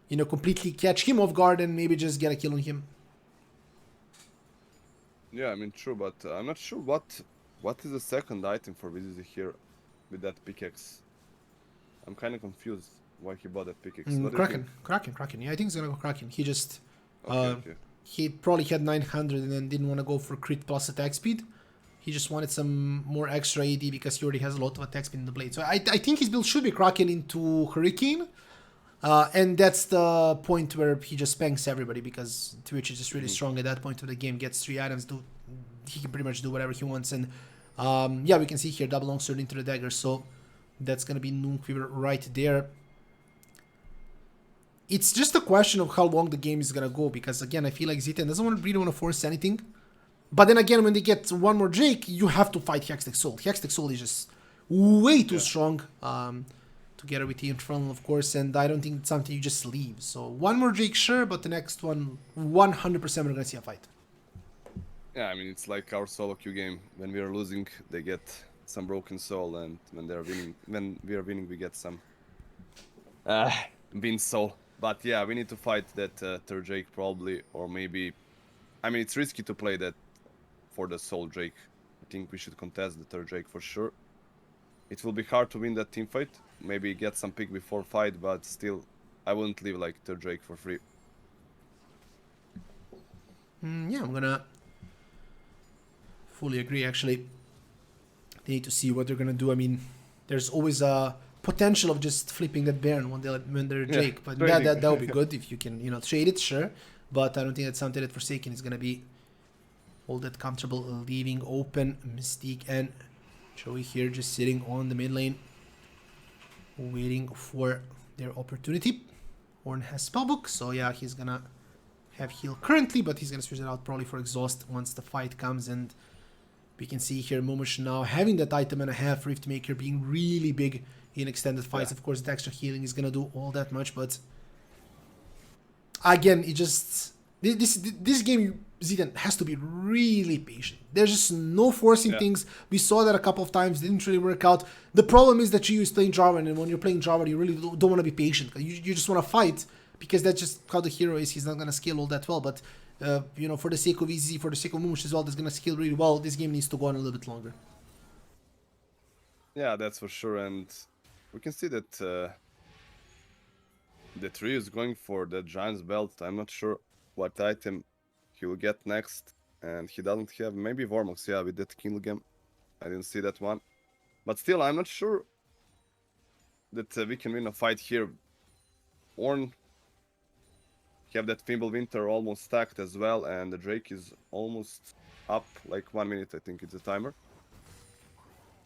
you know, completely catch him off guard and maybe just get a kill on him. Yeah, I mean, true, but I'm not sure what is the second item for VZZ here with that pickaxe. I'm kind of confused why he bought that pickaxe. Kraken. Yeah, I think he's gonna go Kraken. He just... Okay. He probably had 900 and then didn't want to go for crit plus attack speed. He just wanted some more extra AD because he already has a lot of attack speed in the blade. So I think his build should be Kraken into Hurricane. And that's the point where he just spanks everybody, because Twitch is just really strong at that point of the game. Gets 3 items, he can pretty much do whatever he wants. And yeah, we can see here double longsword into the dagger. So that's going to be Noonquiver right there. It's just a question of how long the game is gonna go, because again, I feel like Z10 doesn't really want to force anything. But then again, when they get one more Drake, you have to fight Hextech Soul. Hextech Soul is just way too strong, together with the Infernal, of course, and I don't think it's something you just leave. So one more Drake, sure, but the next one, 100% we're gonna see a fight. Yeah, I mean, it's like our solo queue game. When we are losing, they get some broken soul, and when we are winning, we get some Bean soul. But yeah, we need to fight that third Drake probably, or maybe... I mean, it's risky to play that for the soul Drake. I think we should contest the third Drake for sure. It will be hard to win that team fight. Maybe get some pick before fight, but still, I wouldn't leave like third Drake for free. Yeah, I'm gonna fully agree, actually. They need to see what they're gonna do. I mean, there's always a potential of just flipping that Baron when they're Drake, but that would be good if you can, you know, trade it, sure. But I don't think that's something that Forsaken is gonna be all that comfortable leaving open. Mystique and Joey here just sitting on the mid lane, waiting for their opportunity. Ornn has spellbook, so yeah, he's gonna have heal currently, but he's gonna switch it out probably for exhaust once the fight comes. And we can see here Momush now having that item and a half, Riftmaker being really big in extended fights. Of course, the extra healing is gonna do all that much, but again, it just this game, Zidane has to be really patient. There's just no forcing things. We saw that a couple of times, didn't really work out. The problem is that you is playing Jarvan, and when you're playing Jarvan, you really don't want to be patient. You just want to fight, because that's just how the hero is. He's not gonna scale all that well, but you know, for the sake of easy, for the sake of Momush as well, that's gonna scale really well. This game needs to go on a little bit longer. Yeah, that's for sure, and we can see that the tree is going for the Giant's belt. I'm not sure what item he will get next, and he doesn't have maybe Vormox, yeah, with that Kingdom. I didn't see that one, but still, I'm not sure that we can win a fight here. Ornn have that Fimbulwinter almost stacked as well, and the Drake is almost up, like 1 minute, I think it's a timer.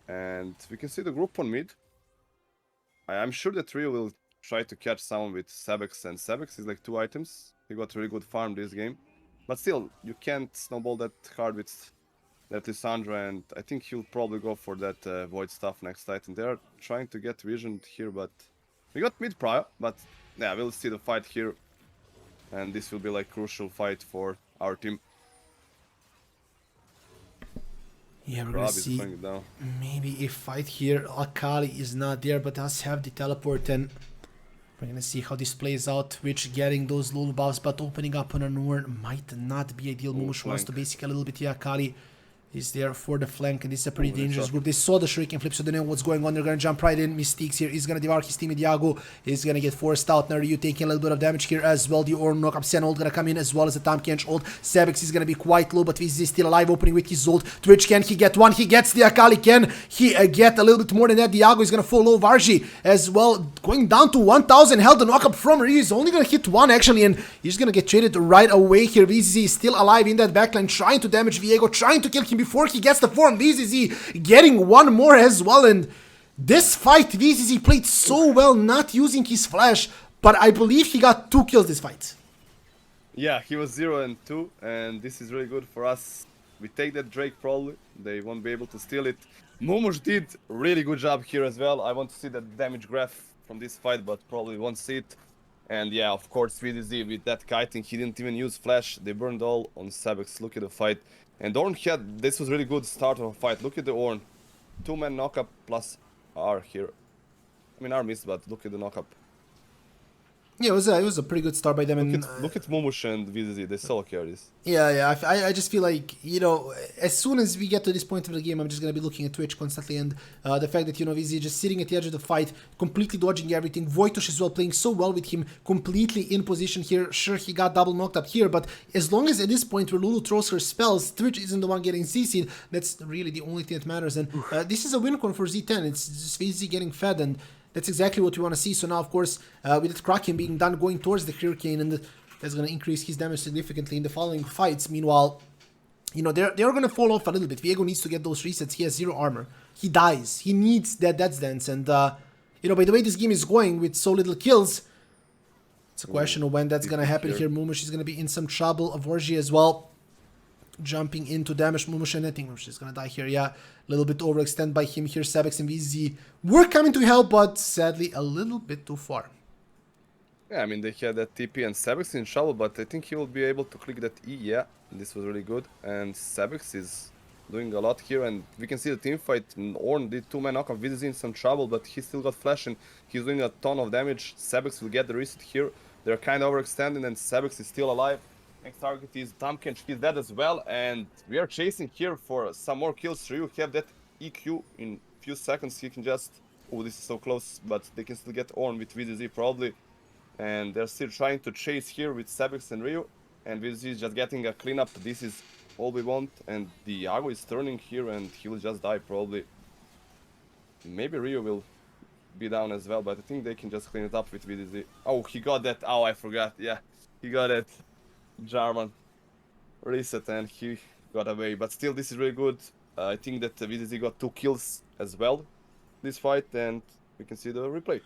And we can see the group on mid. I'm sure that Rio will try to catch someone with Sebix, and Sebix is like 2 items. He got really good farm this game. But still, you can't snowball that hard with that Lissandra, and I think he'll probably go for that Void stuff next Titan. They're trying to get vision here, but we got mid prior, but yeah, we'll see the fight here. And this will be like crucial fight for our team. Yeah, we're Rob gonna is see playing it down. maybe a fight here. Akali is not there, but does have the teleport, and we're gonna see how this plays out. Twitch getting those little buffs, but opening up on a Norn might not be ideal. Momush wants to basically a little bit. Yeah, Akali is there for the flank, and this is a pretty dangerous group. They saw the Shuriken flip, so they know what's going on. They're gonna jump right in. Mystiques here. He's gonna devour his team. Diago is gonna get forced out. Now Ryu taking a little bit of damage here as well. The Orn knockup. Sen ult gonna come in as well as the Tam Kench ult. Sebix is gonna be quite low, but VZ is still alive, opening with his ult. Twitch, can he get one? He gets the Akali. Can he get a little bit more than that? Diago is gonna follow Vargi as well, going down to 1000 health. The knockup from Ryu is only gonna hit one actually, and he's gonna get traded right away here. VZ is still alive in that backline, trying to damage Viego, trying to kill him before he gets the form. VZZ getting one more as well, and this fight VZZ played so well, not using his flash, but I believe he got 2 kills this fight. Yeah, he was 0 and 2, and this is really good for us. We take that Drake probably, they won't be able to steal it. Mumush did really good job here as well. I want to see the damage graph from this fight, but probably won't see it. And yeah, of course, VDZ with that kiting, he didn't even use flash. They burned all on Sabex. Look at the fight. And Orn had, this was really good start of a fight. Look at the Orn. 2-man knockup plus R here. I mean, R missed, but look at the knockup. Yeah, it was a pretty good start by them. Look at Mumush and VZZ, they solo carry this. Yeah, I just feel like, you know, as soon as we get to this point of the game, I'm just going to be looking at Twitch constantly, and the fact that, you know, VZ just sitting at the edge of the fight, completely dodging everything. Voitosh as well, playing so well with him, completely in position here. Sure, he got double knocked up here, but as long as at this point where Lulu throws her spells, Twitch isn't the one getting CC'd, that's really the only thing that matters. And this is a win con for Z10. It's just VZ getting fed, and that's exactly what we want to see. So now, of course, with the Kraken being done, going towards the Hurricane, and that's going to increase his damage significantly in the following fights. Meanwhile, you know, they're going to fall off a little bit. Viego needs to get those resets. He has 0 armor. He dies. He needs that Death's Dance. And, you know, by the way this game is going with so little kills, it's a question of when that's going to happen here. Mumush is going to be in some trouble. Avorji as well, jumping into damage. Mumush, and I think Mumush is going to die here. Yeah, a little bit overextend by him here. Sabex and VZ were coming to help, but sadly a little bit too far. Yeah, I mean, they had that TP and Sabex in trouble, but I think he will be able to click that E. Yeah, this was really good. And Sabex is doing a lot here, and we can see the team fight. Orn did 2-man knockoff. VZ is in some trouble, but he still got flash, and he's doing a ton of damage. Sabex will get the reset here. They're kind of overextending, and Sabex is still alive. Next target is Tamkench. He's dead as well, and we are chasing here for some more kills. Ryu have that EQ in few seconds. He can just... Oh, this is so close, but they can still get Orn with VZZ probably. And they're still trying to chase here with Sabex and Ryu. And VZZ is just getting a cleanup. This is all we want. And Diago is turning here, and he will just die probably. Maybe Ryu will be down as well, but I think they can just clean it up with VZZ. Oh, he got that. Oh, I forgot. Yeah, he got it. Jarman reset, and he got away. But still, this is really good. I think that VZZ got 2 kills as well this fight, and we can see the replay.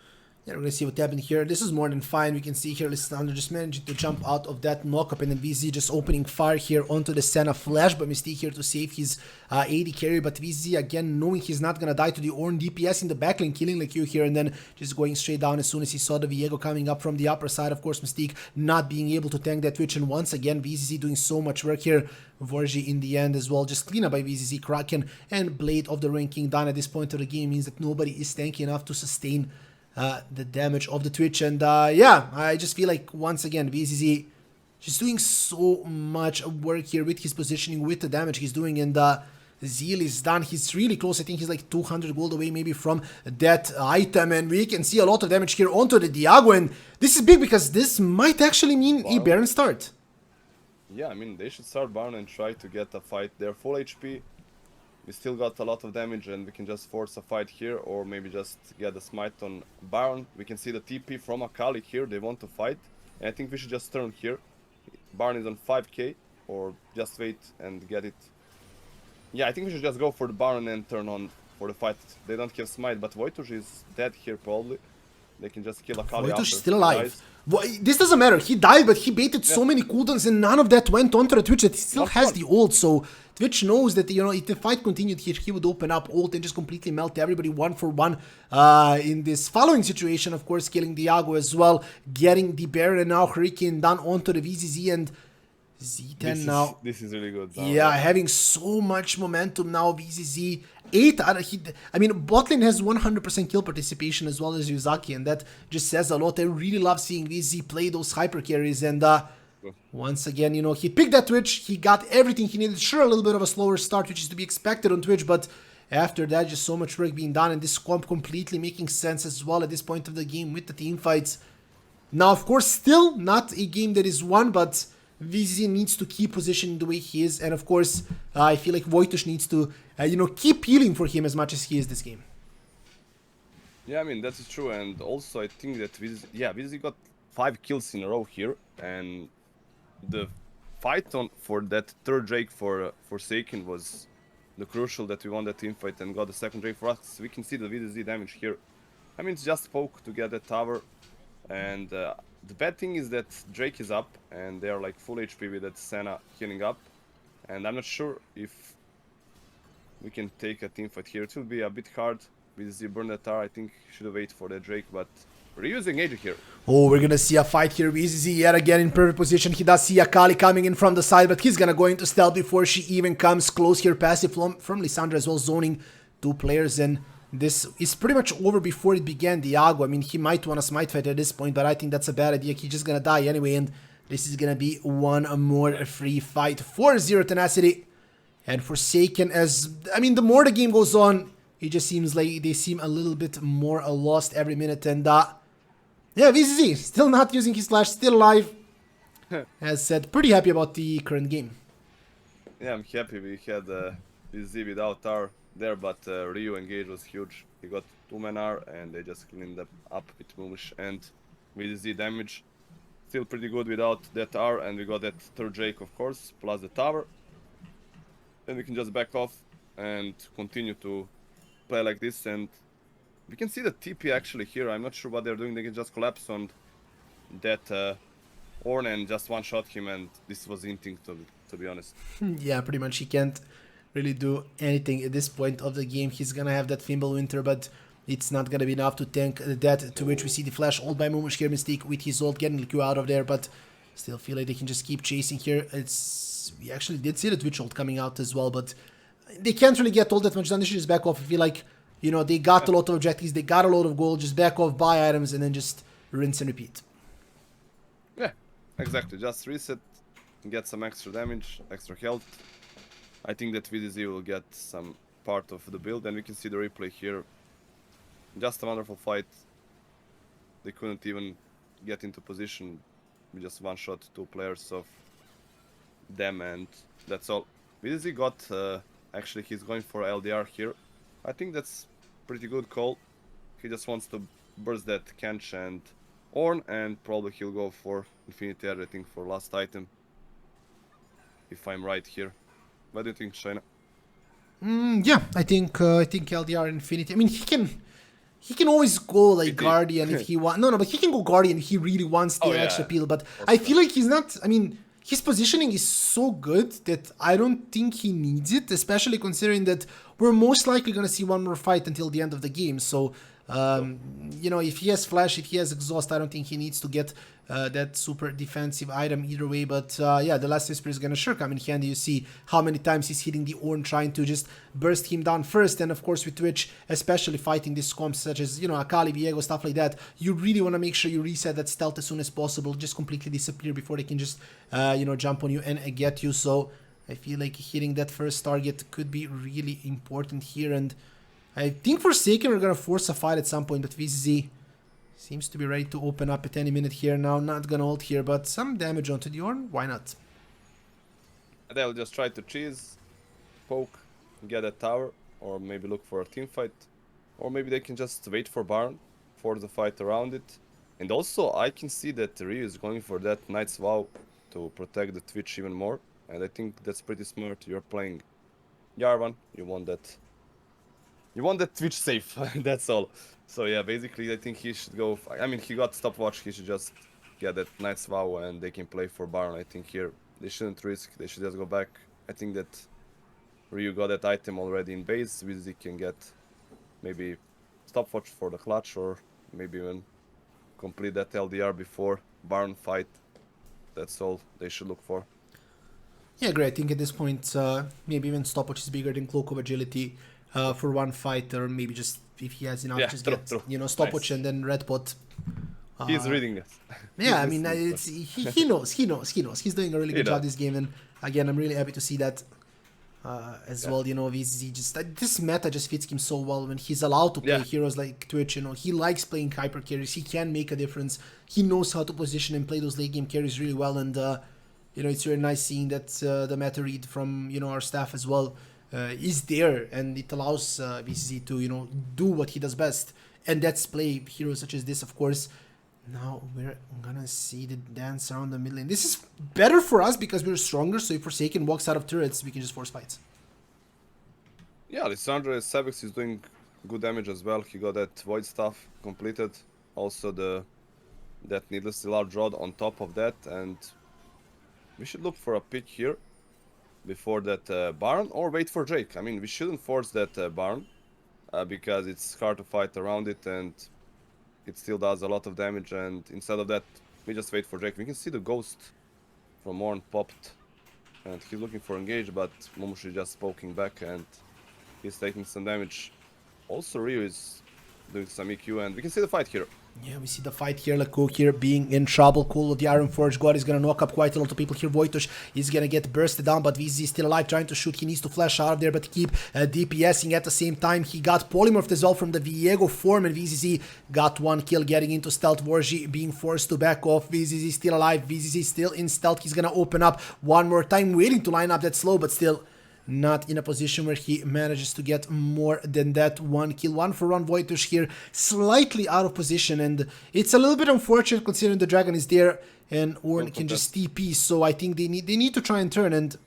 Yeah, we're going to see what happened here. This is more than fine. We can see here Lissandra just managing to jump out of that knockup, and then VZ just opening fire here onto the Senna. Flash by Mystique here to save his AD carry, but VZ again knowing he's not going to die to the Orn DPS in the backlane, killing like you here, and then just going straight down as soon as he saw the Viego coming up from the upper side. Of course, Mystique not being able to tank that Twitch, and once again VZZ doing so much work here. Vorji in the end as well, just clean up by VZZ. Kraken and Blade of the Ranking done at this point of the game means that nobody is tanky enough to sustain the damage of the Twitch. And yeah, I just feel like once again VZZ just doing so much work here with his positioning, with the damage he's doing, and Zeal is done. He's really close. I think he's like 200 gold away maybe from that item, and we can see a lot of damage here onto the Diago, and this is big because this might actually mean a Baron start. Yeah, I mean, they should start Baron and try to get a fight. They're full HP. We still got a lot of damage, and we can just force a fight here, or maybe just get a smite on Baron. We can see the TP from Akali here. They want to fight, and I think we should just turn here. Baron is on 5k, or just wait and get it. Yeah, I think we should just go for the Baron and turn on for the fight. They don't have smite, but Voitush is dead here probably. They can just kill Akali Voitush after still he alive. dies. This doesn't matter. He died, but he baited so many cooldowns and none of that went onto the Twitch that he still Not has one. the ult. So Twitch knows that, you know, if the fight continued here, he would open up ult and just completely melt everybody 1-for-1 in this following situation. Of course, killing Diago as well, getting the Baron and now Hurricane down onto the VZZ and Z10 now. This is really good. Yeah, having so much momentum now. VZZ 8 out of I mean, botlane has 100% kill participation as well as Yuzaki, and that just says a lot. I really love seeing VZZ play those hyper carries, and once again, you know, he picked that Twitch. He got everything he needed. Sure, a little bit of a slower start, which is to be expected on Twitch, but after that, just so much work being done, and this comp completely making sense as well at this point of the game with the team fights. Now, of course, still not a game that is won, but VZZ needs to keep positioning the way he is, and of course, I feel like Voitush needs to, you know, keep healing for him as much as he is this game. Yeah, I mean, that is true, and also I think that VZZ got 5 kills in a row here, and the fight for that third Drake for Forsaken was the crucial that we won that team fight and got the second Drake for us. We can see the VZZ damage here. I mean, it's just poke to get that tower, and the bad thing is that Drake is up, and they are like full HP with that Senna healing up, and I'm not sure if we can take a team fight here. It will be a bit hard with the burn that tower. I think should have waited for the Drake, but Ryu's engaging here. Oh, we're gonna see a fight here. VZZ yet again in perfect position. He does see Akali coming in from the side, but he's gonna go into stealth before she even comes close here. Passive from Lissandra as well, zoning 2 players, and this is pretty much over before it began. Diago, I mean, he might want a smite fight at this point, but I think that's a bad idea. He's just gonna die anyway, and this is gonna be one more free fight. 4-0 Tenacity. And Forsaken, as, I mean, the more the game goes on, it just seems like they seem a little bit more lost every minute. And, yeah, VZZ, still not using his flash, still alive. As said, pretty happy about the current game. Yeah, I'm happy we had VZZ without R there, but Ryu engage was huge. He got 2-man R, and they just cleaned up with Mumish and VZZ damage. Still pretty good without that R, and we got that third Drake, of course, plus the tower. Then we can just back off and continue to play like this, and we can see the TP actually here. I'm not sure what they're doing. They can just collapse on that Ornn and just one-shot him, and this was hinting to be honest. Yeah, pretty much he can't really do anything at this point of the game. He's gonna have that Fimbulwinter, but it's not gonna be enough to tank that, to which we see the flash ult by Mumish here. Mistake with his ult getting the Q out of there, but still feel like they can just keep chasing here. We actually did see the Twitch ult coming out as well, but they can't really get all that much done. They should just back off. I feel like, you know, they got a lot of objectives, they got a lot of gold, just back off, buy items, and then just rinse and repeat. Yeah, exactly. Just reset, get some extra damage, extra health. I think that VZZ will get some part of the build, and we can see the replay here. Just a wonderful fight. They couldn't even get into position. We just one-shot 2 players of them, and that's all. VZZ got, actually he's going for LDR here. I think that's pretty good call. He just wants to burst that Kench and Ornn, and probably he'll go for Infinity Air, I think, for last item. If I'm right here. What do you think, Shaina? Yeah, I think LDR Infinity. I mean, he can always go like Guardian if he wants. No, but he can go Guardian if he really wants the extra peel. But I feel like he's not. I mean, his positioning is so good that I don't think he needs it, especially considering that we're most likely going to see one more fight until the end of the game. So, you know, if he has flash, if he has exhaust, I don't think he needs to get that super defensive item either way. But yeah, the last whisper is going to sure come in handy. You see how many times he's hitting the Ornn, trying to just burst him down first. And of course with Twitch, especially fighting these comps such as, you know, Akali, Viego, stuff like that, you really want to make sure you reset that stealth as soon as possible, just completely disappear before they can just, you know, jump on you and get you. So I feel like hitting that first target could be really important here. And I think Forsaken are going to force a fight at some point, but VZZ seems to be ready to open up at any minute here now. Not going to ult here, but some damage onto the Ornn. Why not? They'll just try to cheese, poke, get a tower, or maybe look for a team fight. Or maybe they can just wait for Baron, force the fight around it. And also, I can see that Ryu is going for that Knight's Vow to protect the Twitch even more. And I think that's pretty smart. You're playing Jarvan, you want that you want that Twitch safe. That's all. So yeah, basically, I think he should go. I mean, he got stopwatch. He should just get that nice wow, and they can play for Baron. I think here they shouldn't risk. They should just go back. I think that Ryu got that item already in base. Wizzy can get maybe stopwatch for the clutch, or maybe even complete that LDR before Baron fight. That's all they should look for. Yeah, great. I think at this point, maybe even stopwatch is bigger than cloak of agility for one fight, or maybe just if he has enough, Yeah, just true, get true. stopwatch Nice. and then red pot. He's reading us. Yeah, I mean, he knows. He's doing a really He good job does. this game, and again, I'm really happy to see that as Yeah. well. You know, VZZ just this meta just fits him so well when he's allowed to play Yeah. heroes like Twitch. You know, he likes playing hyper carries. He can make a difference. He knows how to position and play those late game carries really well, and you know, it's really nice seeing that the meta read from our staff as well is there, and it allows VCZ to do what he does best, and that's play heroes such as this, of course. Now we're gonna see the dance around the mid lane. This is better for us because we're stronger, so if Forsaken walks out of turrets, we can just force fights. Yeah, Lissandra Sabex is doing good damage as well. He got that void stuff completed. Also that needlessly large rod on top of that, and we should look for a pick here before that Baron, or wait for Drake. I mean, we shouldn't force that Baron because it's hard to fight around it, and it still does a lot of damage. And instead of that, we just wait for Drake. We can see the ghost from Ornn popped, and he's looking for engage, but Momush is just poking back, and he's taking some damage. Also, Ryu is doing some EQ, and we can see the fight here. Yeah, we see the fight here. Cook here being in trouble. Cool with the Iron Forge God is gonna knock up quite a lot of people here. Voitush is gonna get bursted down, but VZ is still alive, trying to shoot. He needs to flash out of there, but keep DPSing at the same time. He got polymorphed as well from the Viego form, and VZZ got one kill, getting into stealth. Warji being forced to back off. VZZ still alive. VZZ still in stealth. He's gonna open up one more time, waiting to line up that slow, but still not in a position where he manages to get more than that one kill. 1-for-1 Voitush here, slightly out of position, and it's a little bit unfortunate considering the dragon is there and Ornn can just TP, so I think they need to try and turn, and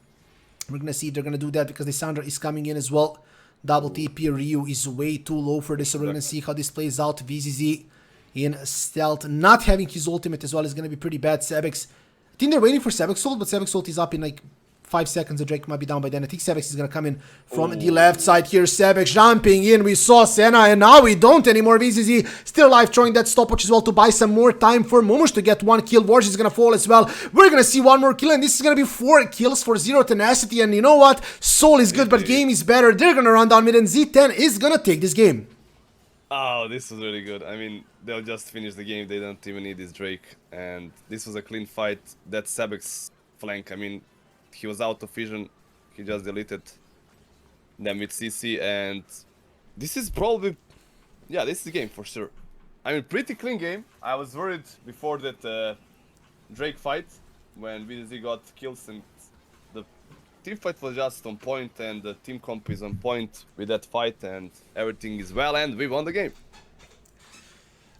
we're gonna see if they're gonna do that because Lissandra is coming in as well. Double TP. Ryu is way too low for this, so we're gonna see how this plays out. VZZ in stealth, not having his ultimate as well is gonna be pretty bad. Sebex, I think they're waiting for Sebex ult, but Sebex ult is up in like 5 seconds. The Drake might be down by then. I think Sebex is gonna come in from the left side here. Sebex jumping in. We saw Senna, and now we don't anymore. VZZ still alive, throwing that stopwatch as well to buy some more time for Momush to get one kill. Warj is gonna fall as well. We're gonna see one more kill, and this is gonna be 4 kills for Zero Tenacity. And you know what? Soul is good, but game is better. They're gonna run down mid, and Z10 is gonna take this game. Oh, this was really good. I mean, they'll just finish the game. They don't even need this Drake. And this was a clean fight. That Sabex flank, I mean, he was out of vision. He just deleted them with CC. And this is probably... Yeah, this is the game for sure. I mean, pretty clean game. I was worried before that Drake fight when VDZ got kills, and the team fight was just on point, and the team comp is on point with that fight, and everything is well, and we won the game.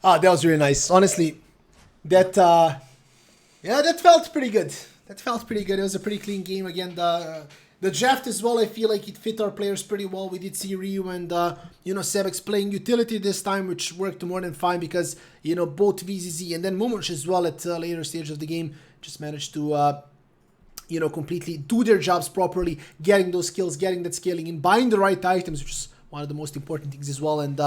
Ah, that was really nice. Honestly, that yeah, that felt pretty good. That felt pretty good. It was a pretty clean game. Again, the draft as well, I feel like it fit our players pretty well. We did see Ryu and Sebex playing utility this time, which worked more than fine because both VZZ and then Momush as well at later stage of the game just managed to completely do their jobs properly, getting those kills, getting that scaling in, buying the right items, which is one of the most important things as well. And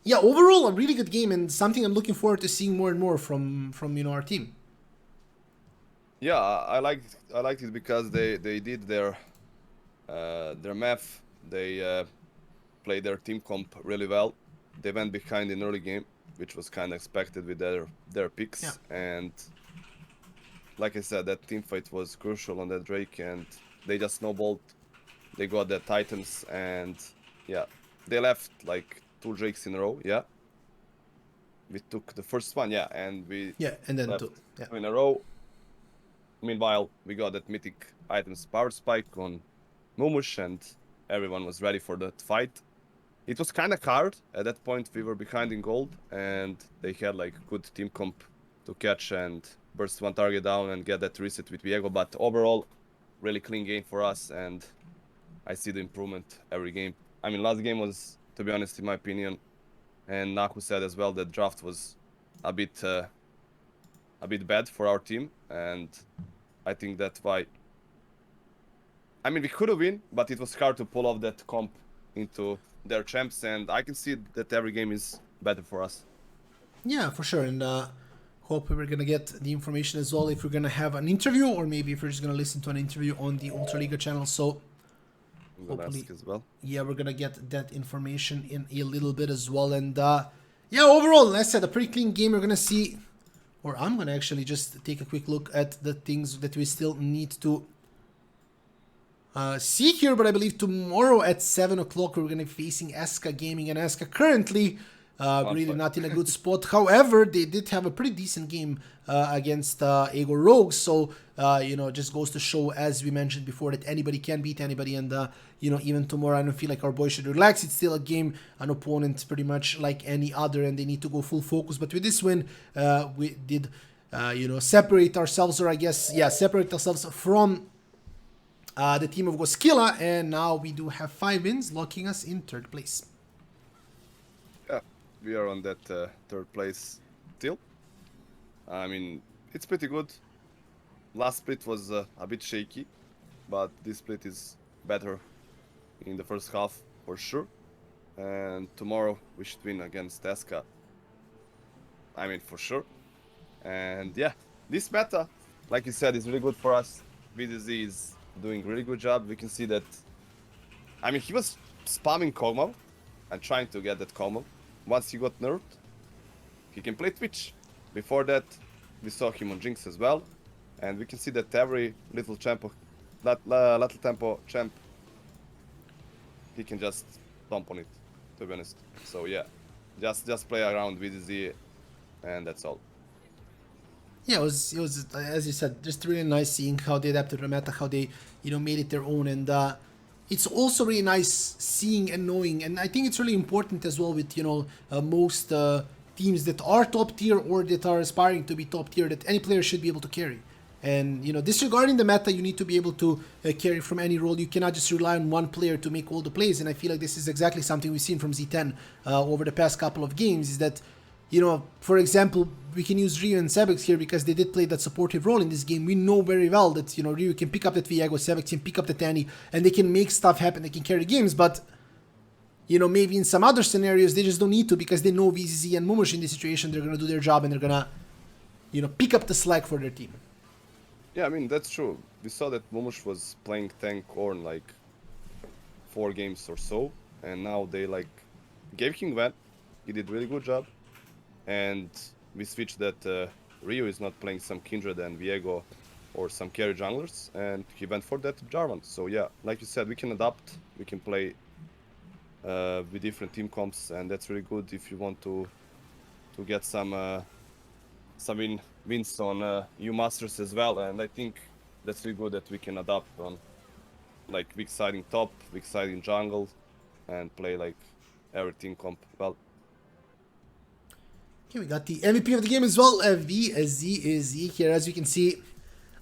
yeah, overall a really good game and something I'm looking forward to seeing more and more from our team. Yeah, I liked it because they did their math. They played their team comp really well. They went behind in early game, which was kind of expected with their picks. Yeah. And like I said, that team fight was crucial on that Drake, and they just snowballed. They got their items, and yeah, they left like 2 Drakes in a row. Yeah, we took the first one. Yeah, and we and then left 2. Yeah. 2 in a row. Meanwhile, we got that mythic items power spike on Momush, and everyone was ready for that fight. It was kind of hard. At that point, we were behind in gold, and they had like good team comp to catch and burst one target down and get that reset with Viego. But overall, really clean game for us, and I see the improvement every game. I mean, last game was to be honest, in my opinion. And Naku said as well that draft was a bit bad for our team, and I think that's why. I mean, we could have win, but it was hard to pull off that comp into their champs, and I can see that every game is better for us. Yeah, for sure. And hope we're gonna get the information as well if we're gonna have an interview, or maybe if we're just gonna listen to an interview on the ULTRALIGA channel. So I'm gonna hopefully, ask as well. yeah, we're gonna get that information in a little bit as well. And yeah, overall, as I said, a pretty clean game. We're gonna see, or I'm gonna actually just take a quick look at the things that we still need to see here. But I believe tomorrow at 7 o'clock we're gonna be facing Eska Gaming, and Eska currently really not in a good spot. However, they did have a pretty decent game against Ego Rogues, so you know, just goes to show, as we mentioned before, that anybody can beat anybody. And you know, even tomorrow, I don't feel like our boys should relax. It's still a game, an opponent pretty much like any other, and they need to go full focus. But with this win, we did you know, separate ourselves, or I guess, yeah, separate ourselves from the team of Goskila, and now we do have 5 wins, locking us in 3rd place. Yeah, we are on that 3rd place still. I mean, it's pretty good. Last split was a bit shaky, but this split is better in the first half for sure. And tomorrow we should win against Eska. I mean, for sure. And yeah, this meta, like you said, is really good for us. VDZ is doing really good job. We can see that. I mean, he was spamming Kog'Maw and trying to get that Kog'Maw. Once he got nerfed, he can play Twitch. Before that, we saw him on Jinx as well, and we can see that every little tempo champ, he can just stomp on it, to be honest. So yeah, just play around with VDZ, and that's all. Yeah, it was as you said, just really nice seeing how they adapted to the meta, how they, you know, made it their own. And it's also really nice seeing and knowing, and I think it's really important as well with, you know, most teams that are top tier or that are aspiring to be top tier, that any player should be able to carry. And, you know, disregarding the meta, you need to be able to carry from any role. You cannot just rely on one player to make all the plays, and I feel like this is exactly something we've seen from Z10 over the past couple of games, is that, you know, for example, we can use Ryu and Sebex here because they did play that supportive role in this game. We know very well that, you know, Ryu can pick up that Viego, Sebex can pick up the Tanny, and they can make stuff happen, they can carry games. But, you know, maybe in some other scenarios, they just don't need to, because they know VZZ and Momosh in this situation, they're going to do their job, and they're going to, you know, pick up the slack for their team. Yeah, I mean, that's true. We saw that Momosh was playing tank Ornn like 4 games or so, and now they like gave him Van. He did really good job. And we switched that Ryu is not playing some Kindred and Viego or some carry junglers, and he went for that Jarvan. So yeah, like you said, we can adapt, we can play with different team comps, and that's really good if you want to get some wins on U Masters as well. And I think that's really good that we can adapt on like weak side in top, weak side in jungle, and play like every team comp well. Okay, we got the MVP of the game as well. VZZ here, as you can see.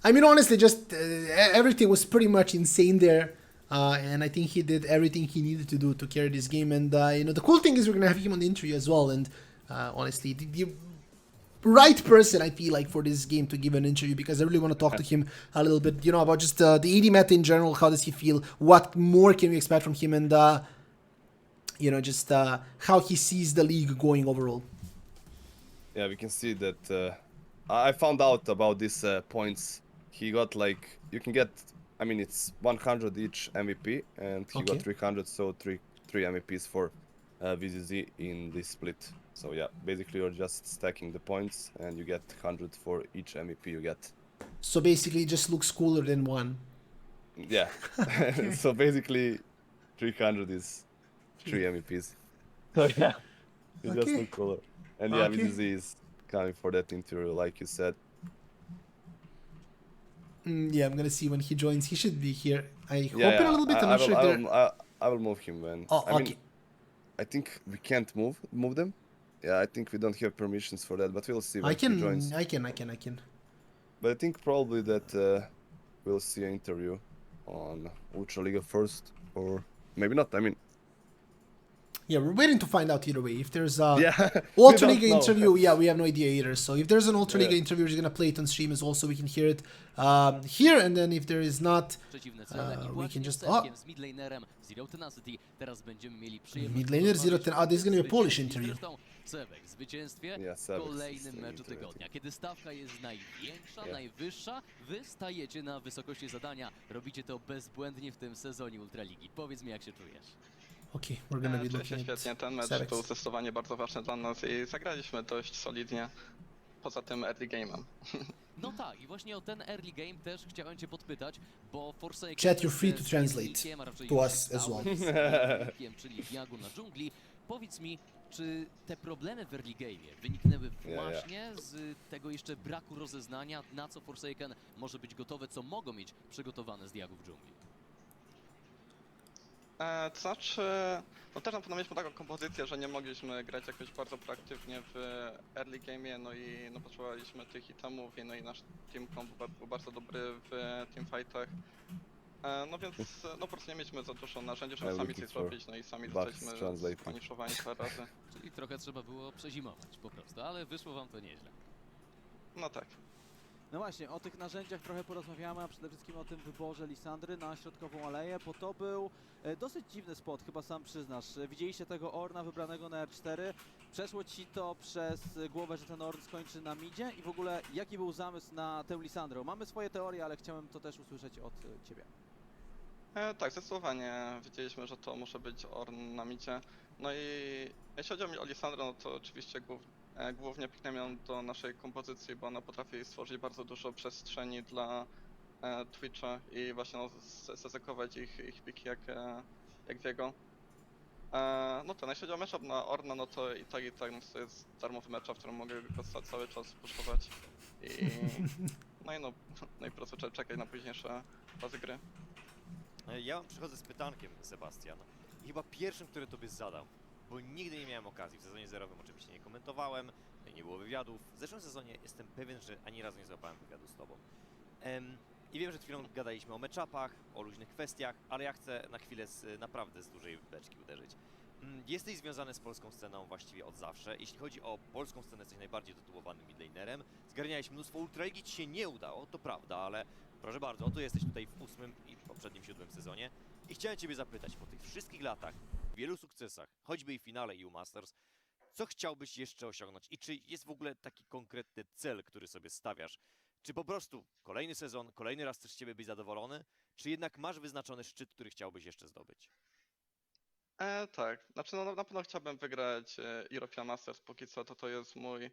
I mean, honestly, just everything was pretty much insane there. And I think he did everything he needed to do to carry this game. And, you know, the cool thing is we're going to have him on the interview as well. And honestly, the right person, I feel like, for this game to give an interview, because I really want to talk to him a little bit, you know, about just the AD meta in general. How does he feel? What more can we expect from him? And, you know, just how he sees the league going overall. Yeah, we can see that I found out about these points. He got like, you can get, I mean, it's 100 each MVP, and he got 300, so three MVPs for VZZ in this split. So yeah, basically you're just stacking the points, and you get 100 for each MVP you get. So basically it just looks cooler than 1. Yeah, so basically 300 is 3 MVPs. So yeah, it just looks cooler. And yeah, VZZ is coming for that interview, like you said. Yeah, I'm gonna see when he joins. He should be here. I hope in a little bit. I'm not sure if I will move him, man. Oh, I mean, I think we can't move them. Yeah, I think we don't have permissions for that, but we'll see when he joins. I can. But I think probably that we'll see an interview on ULTRALIGA first, or maybe not. I mean, Yeah, we're waiting to find out either way. If there's a Yeah, we ULTRALIGA don't know. interview, yeah, we have no idea either. So if there's an ULTRALIGA Yeah. interview, we're just gonna play it on stream as well, so we can hear it here. And then if there is not, Przeciwne cele i we właśnie can just Serkiem z midlanerem Zero Tenacity teraz będziemy mieli przyjemność midlaner Zero porozmawiać Ten. o This is gonna be a Polish zwycięstwie. interview. Zresztą Sebek w zwycięstwie Yeah, w Sebek kolejnym is meczu doing tygodnia. Kiedy stawka jest największa, Yeah. najwyższa, wy stajecie na wysokości zadania. Robicie to bezbłędnie w tym sezonie Ultraligi. Powiedz mi, jak się czujesz? Okay, we're gonna be Czuję się looking świetnie, ten at mecz Sebek. był zdecydowanie bardzo ważny dla nas i zagraliśmy dość solidnie, poza tym early game'em. No tak, i właśnie o ten early game też chciałem cię podpytać, bo Forsaken Chat, you're free to z translate Wilkiem, a raczej to już us as stałym well. z Wilkiem, czyli Diagu na dżungli. Powiedz mi, czy te problemy w early game'ie wyniknęły właśnie z tego jeszcze braku rozeznania, na co Forsaken może być gotowe, co mogą mieć przygotowane z Diagu w dżungli? To znaczy, no też na pewno mieliśmy taką kompozycję, że nie mogliśmy grać jakoś bardzo proaktywnie w early game'ie, no i no, potrzebowaliśmy tych itemów, no i nasz team comp był bardzo dobry w teamfightach. No więc no po prostu nie mieliśmy za dużo narzędzi, żeby I'm sami looking coś for zrobić, no i sami Buffs zostaliśmy translating. spaniszowani parę razy. Czyli trochę trzeba było przezimować po prostu, ale wyszło wam to nieźle. No tak. No właśnie, o tych narzędziach trochę porozmawiamy, a przede wszystkim o tym wyborze Lisandry na środkową aleję, bo to był dosyć dziwny spot, chyba sam przyznasz. Widzieliście tego Orna wybranego na R4, przeszło ci to przez głowę, że ten Orn skończy na midzie i w ogóle jaki był zamysł na tę Lisandrę? Mamy swoje teorie, ale chciałem to też usłyszeć od ciebie. Tak, zdecydowanie wiedzieliśmy, że to może być Orn na midzie. No i jeśli chodzi o Lisandrę, no to oczywiście głównie piknąłem ją do naszej kompozycji, bo ona potrafi stworzyć bardzo dużo przestrzeni dla Twitcha i właśnie no, sezekować ich piki jak Viego. No to jeśli chodzi o matchup na Orna, no to i tak no, to jest darmowy matchup, w którym mogę go cały czas puszować. No i po prostu czekać na późniejsze fazy gry. Ja wam przychodzę z pytankiem, Sebastian. I chyba pierwszym, który tobie zadam, bo nigdy nie miałem okazji. W sezonie zerowym oczywiście nie komentowałem, nie było wywiadów. W zeszłym sezonie jestem pewien, że ani razu nie złapałem wywiadu z tobą. I wiem, że przed chwilą gadaliśmy o matchupach, o luźnych kwestiach, ale ja chcę na chwilę naprawdę z dużej beczki uderzyć. Jesteś związany z polską sceną właściwie od zawsze. Jeśli chodzi o polską scenę, jesteś najbardziej tytułowanym midlanerem. Zgarniałeś mnóstwo ultraligi, ci się nie udało, to prawda, ale proszę bardzo, oto jesteś tutaj w 8. i poprzednim 7. sezonie. I chciałem ciebie zapytać, po tych wszystkich latach, wielu sukcesach, choćby i finale EU Masters, co chciałbyś jeszcze osiągnąć i czy jest w ogóle taki konkretny cel, który sobie stawiasz? Czy po prostu kolejny sezon, kolejny raz chcesz z ciebie być zadowolony, czy jednak masz wyznaczony szczyt, który chciałbyś jeszcze zdobyć? Tak, znaczy no, na pewno chciałbym wygrać European Masters, póki co to jest mój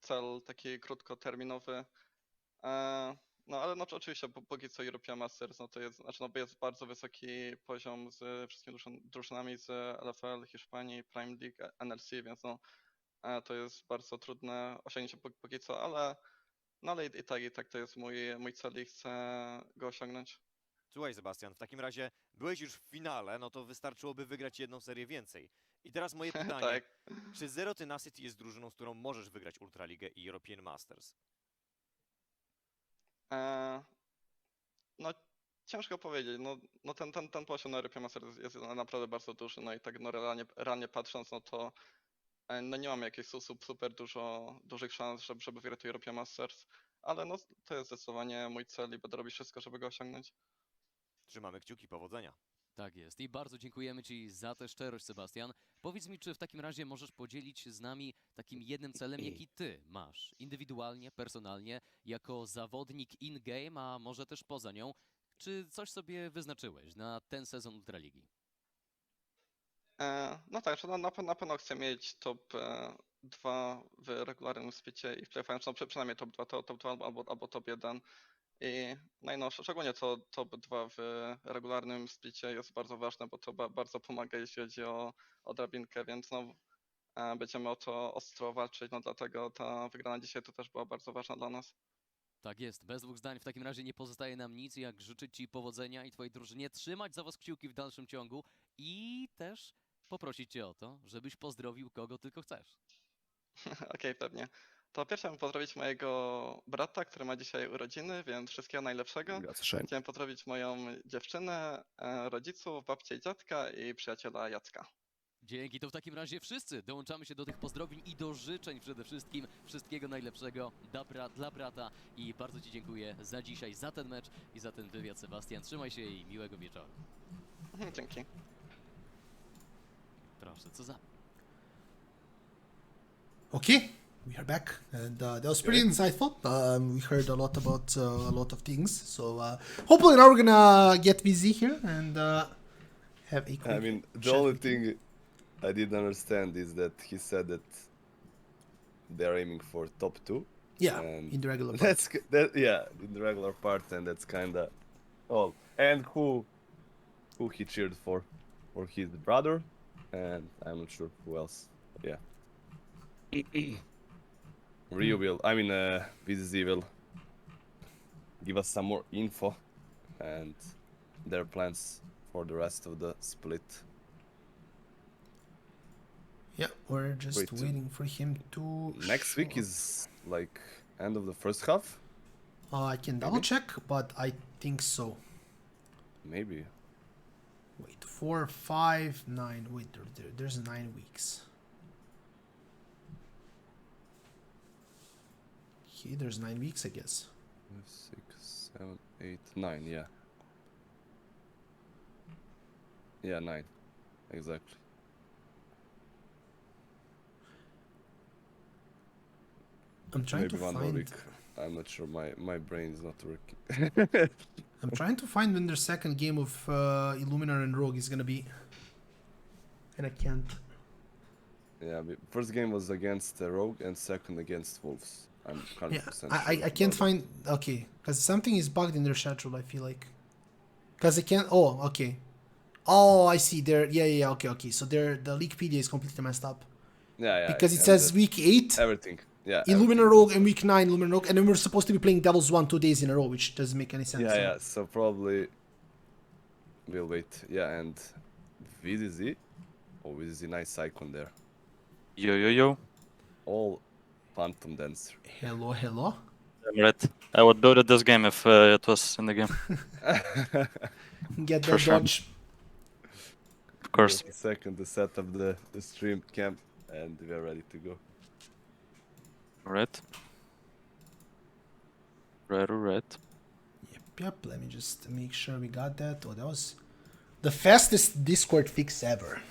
cel taki krótkoterminowy. No ale no oczywiście póki co European Masters, no to jest, znaczy no bo jest bardzo wysoki poziom z wszystkimi drużynami z LFL, Hiszpanii, Prime League, NLC, więc no to jest bardzo trudne osiągnięcie póki co, ale no ale i tak to jest mój cel i chcę go osiągnąć. Słuchaj, Sebastian, w takim razie byłeś już w finale, no to wystarczyłoby wygrać jedną serię więcej. I teraz moje pytanie, Tak. czy Zero Tenacity jest drużyną, z którą możesz wygrać Ultraligę i European Masters? No ciężko powiedzieć, no ten poziom na European Masters jest naprawdę bardzo duży, no i tak no realnie patrząc, no to no nie mam jakichś super dużych szans, żeby wygrać European Masters, ale no to jest zdecydowanie mój cel i będę robić wszystko, żeby go osiągnąć. Trzymamy kciuki, powodzenia. Tak jest i bardzo dziękujemy ci za tę szczerość, Sebastian. Powiedz mi, czy w takim razie możesz podzielić się z nami takim jednym celem, jaki ty masz indywidualnie, personalnie, jako zawodnik in-game, a może też poza nią. Czy coś sobie wyznaczyłeś na ten sezon Ultraligi? No tak, że na pewno chcę mieć top 2 w regularnym splicie i w playoffach, no przynajmniej top 2, top 2 albo top 1. No i no, szczególnie to top 2 w regularnym splicie jest bardzo ważne, bo to bardzo pomaga, jeśli chodzi o drabinkę, więc no, będziemy o to ostro walczyć, no dlatego ta wygrana dzisiaj to też była bardzo ważna dla nas. Tak jest, bez dwóch zdań w takim razie nie pozostaje nam nic, jak życzyć ci powodzenia i twojej drużynie, trzymać za was kciuki w dalszym ciągu i też poprosić cię o to, żebyś pozdrowił kogo tylko chcesz. Okej, pewnie. To pierwsze chciałbym pozdrowić mojego brata, który ma dzisiaj urodziny, więc wszystkiego najlepszego. Chciałem pozdrowić moją dziewczynę, rodziców, babcię i dziadka i przyjaciela Jacka. Dzięki, to w takim razie wszyscy dołączamy się do tych pozdrowień i do życzeń przede wszystkim. Wszystkiego najlepszego dla brata i bardzo Ci dziękuję za dzisiaj, za ten mecz i za ten wywiad, Sebastian. Trzymaj się i miłego wieczoru. Dzięki. Proszę, co za... Okay, we are back, and that was pretty insightful. We heard a lot about a lot of things, so hopefully now we're gonna get VZ here and have a quick I mean, the chat only with him. thing I didn't understand is that he said that they're aiming for top 2. Yeah, and in the regular part. That's yeah, in the regular part, and that's kinda all. And who he cheered for his brother, and I'm not sure who else. Yeah. Rio will, I mean, VZZ will give us some more info and their plans for the rest of the split. Yeah, we're just Wait, waiting for him to. Next week show up. is like end of the first half, I can double check, but I think so. maybe. Wait, 4, 5, 9. Wait, there's 9 weeks. Okay, there's 9 weeks, I guess. 5, 6, 7, 8, 9. Yeah. Yeah, 9. Exactly. I'm trying Maybe to one more find. week. I'm not sure. My brain is not working. I'm trying to find when their second game of Illuminar and Rogue is gonna be, and I can't. Yeah, first game was against Rogue and second against Wolves. I'm 100% Yeah, sure. I can't about find. Okay, because something is bugged in their schedule. I feel like, because I can't. Oh, okay. Oh, I see. Yeah. Okay. So the Leaguepedia is completely messed up it. Yeah. because it and says week 8 everything. Yeah. Illuminar Rogue and week 9 Illuminar Rogue, and then we're supposed to be playing Devils 1 2 days in a row, which doesn't make any sense. Yeah, so- yeah. So probably we'll wait. Yeah, and VZZ. Oh, VZZ, nice icon there. Yo. All Phantom Dancer. Hello. I'm right. I would build it this game if it was in the game, Get For that sure. dodge. of course. Just a second to set up the stream camp, and we are ready to go. Right. Right. Yep. Let me just make sure we got that. Oh, that was the fastest Discord fix ever.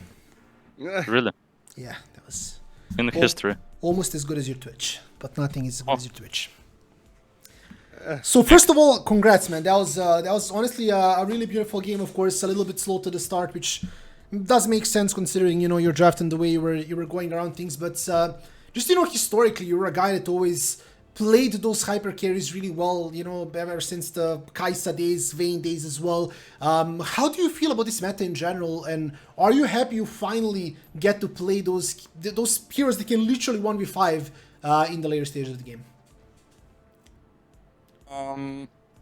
Really. Yeah, that was In history. almost as good as your Twitch, but nothing is as good Oh. as your Twitch. So first of all, congrats, man. That was honestly a really beautiful game. Of course, a little bit slow to the start, which does make sense considering your draft and the way you were going around things. But just historically, you were a guy that always played those hyper carries really well. Ever since the Kaisa days, Vayne days as well. How do you feel about this meta in general? And are you happy you finally get to play those heroes that can literally 1v5 in the later stages of the game?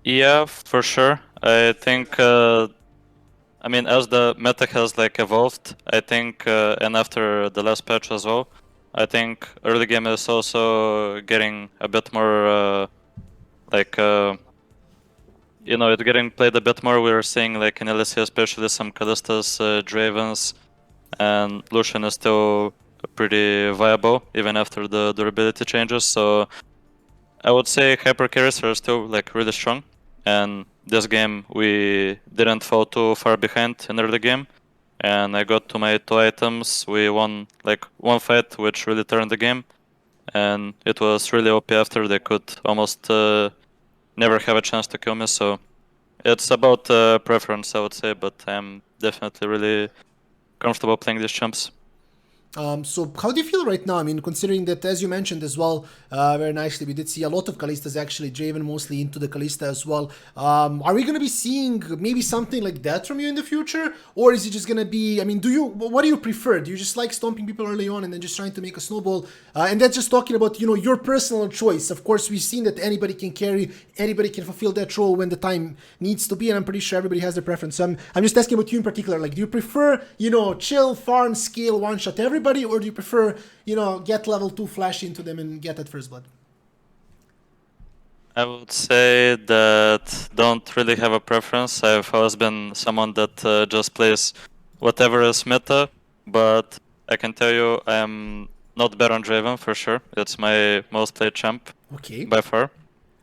Yeah, for sure. I think, as the meta has evolved, I think, and after the last patch as well, I think early game is also getting a bit more, it's getting played a bit more. We're seeing in LSC especially some Kallistas, Dravens, and Lucian is still pretty viable even after the durability changes. So I would say hyper carries are still really strong, and this game we didn't fall too far behind in early game, and I got to my 2 items. We won one fight which really turned the game, and it was really OP after. They could almost never have a chance to kill me, so it's about preference, I would say, but I'm definitely really comfortable playing these champs. So how do you feel right now? I mean, considering that, as you mentioned as well, very nicely, we did see a lot of Kallistas actually, Draven mostly into the Kallista as well. Are we going to be seeing maybe something like that from you in the future? Or is it just going to be, what do you prefer? Do you just like stomping people early on and then just trying to make a snowball? And that's just talking about, your personal choice. Of course, we've seen that anybody can carry, anybody can fulfill that role when the time needs to be, and I'm pretty sure everybody has their preference. So I'm just asking about you in particular. Do you prefer, chill, farm, scale, one-shot everybody? Or do you prefer, get level 2 flash into them and get that first blood? I would say that don't really have a preference. I've always been someone that just plays whatever is meta, but I can tell you I'm not better on Draven for sure. It's my most played champ Okay. by far.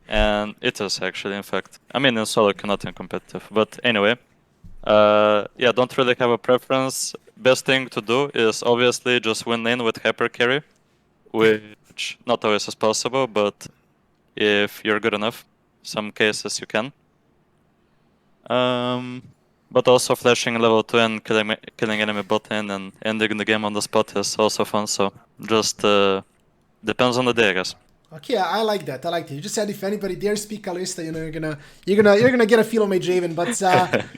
And it is actually, in fact. I mean, in solo, not in competitive. But anyway, yeah, don't really have a preference. Best thing to do is obviously just win lane with hyper carry, which not always is possible, but if you're good enough, some cases you can. But also flashing level 2 and killing enemy bot lane and ending the game on the spot is also fun, so just depends on the day, I guess. Okay, I like that. I like that. You just said if anybody dares speak Kalista, you know, you're gonna get a feel of my Draven. But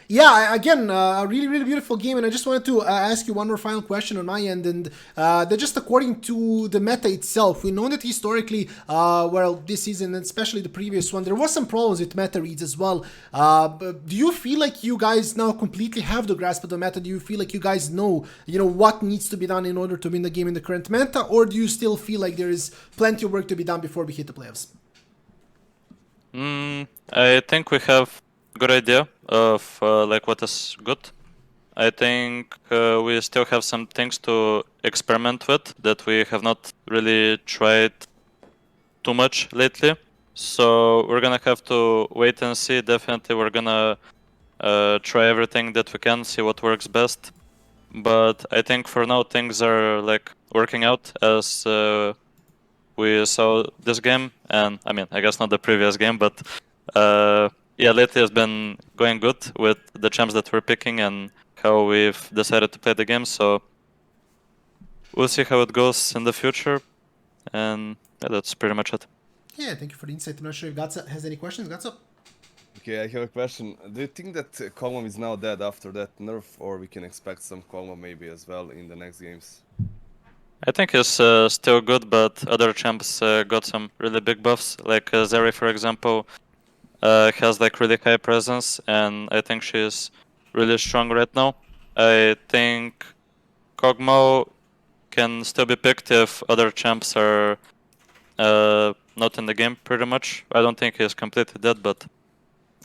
yeah, again, a really beautiful game. And I just wanted to ask you one more final question on my end. And that just according to the meta itself, we know that historically, well, this season and especially the previous one, there was some problems with meta reads as well. But do you feel like you guys now completely have the grasp of the meta? Do you feel like you guys know, what needs to be done in order to win the game in the current meta, or do you still feel like there is plenty of work to be done before we hit the playoffs? I think we have good idea of like what is good. I think we still have some things to experiment with that we have not really tried too much lately. So we're gonna have to wait and see. Definitely, we're gonna try everything that we can, see what works best. But I think for now things are like working out as we saw this game, and I mean, I guess not the previous game, but yeah, lately has been going good with the champs that we're picking and how we've decided to play the game. So we'll see how it goes in the future, and yeah, that's pretty much it. Yeah, thank you for the insight. I'm not sure if Gaca has any questions. Gaca? Okay, I have a question. Do you think that Kog'Maw is now dead after that nerf, or we can expect some Kog'Maw maybe as well in the next games? I think it's still good, but other champs got some really big buffs. Like Zeri, for example, has like really high presence, and I think she's really strong right now. I think Kog'Maw can still be picked if other champs are not in the game pretty much. I don't think he's completely dead, but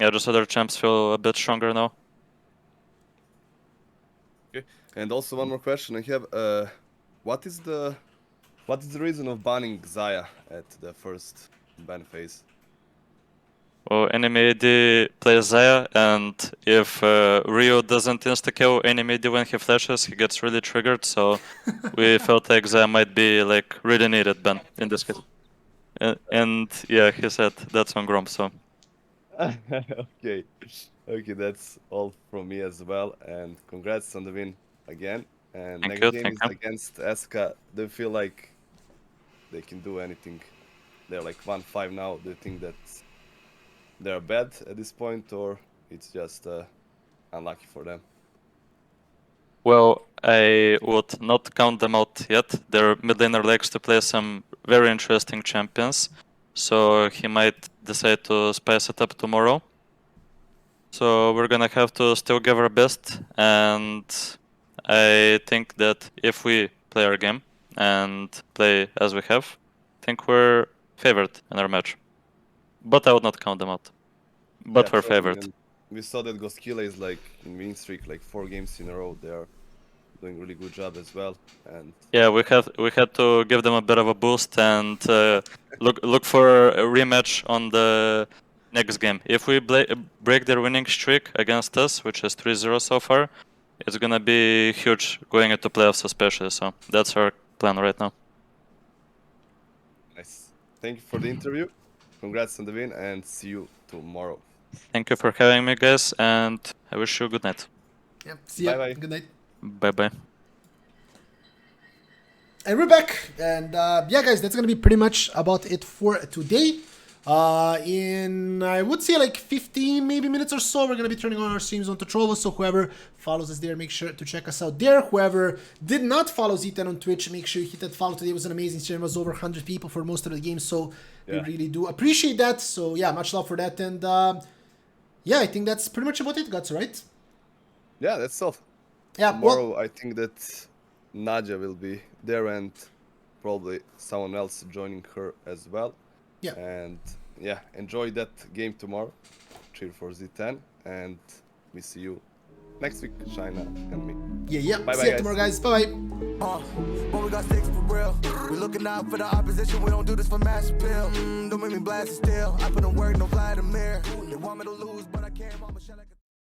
yeah, just other champs feel a bit stronger now. Okay. And also one more question I have. What is the reason of banning Xayah at the first ban phase? Well, enemy AD plays Xayah, and if Rio doesn't insta-kill enemy AD when he flashes, he gets really triggered, so we felt like Xayah might be like really needed ban in this case. And yeah, he said that's on Grom, so. Okay. Okay, that's all from me as well, and congrats on the win again. And Thank next you, game thank is you. against SK. Do you feel like they can do anything? They're like 1-5 now. Do you think that they're bad at this point, or it's just unlucky for them? Well, I would not count them out yet. Their mid laner likes to play some very interesting champions, so he might decide to spice it up tomorrow. So we're gonna have to still give our best, and I think that if we play our game and play as we have, I think we're favored in our match. But I would not count them out. But Yeah, we're totally. favored. And we saw that Goskila is like in win streak, like 4 games in a row. They are doing really good job as well. And Yeah, we had to give them a bit of a boost and look for a rematch on the next game. If we break their winning streak against us, which is 3-0 so far, it's gonna be huge going into playoffs especially. So that's our plan right now. nice. Thank you for the interview. Congrats on the win, and see you tomorrow. Thank you for having me, guys, and I wish you a good night. Yeah, see ya. Bye-bye. Good night. Bye bye. And we're back. And yeah, guys, that's going to be pretty much about it for today. In, I would say, like 15 maybe minutes or so, we're going to be turning on our streams onto Trovo. So whoever follows us there, make sure to check us out there. Whoever did not follow Z10 on Twitch, make sure you hit that follow. Today was an amazing stream. It was over 100 people for most of the game. So Yeah. we really do appreciate that. So yeah, much love for that. And yeah, I think that's pretty much about it, Guts, right? Yeah, that's all. Yeah, Tomorrow, well, I think that Nadja will be there, and probably someone else joining her as well. yeah. And yeah, enjoy that game tomorrow. Cheer for Z10, and we see you next week, China and me. Yeah. Bye-bye, See you guys. tomorrow, guys. Bye-bye. But we got sticks for real. We looking out for the opposition. We don't do this for mass appeal. Don't make me blast it still. I put in work, no Vladimir. They want me to lose, but I can't. Mama, shut like a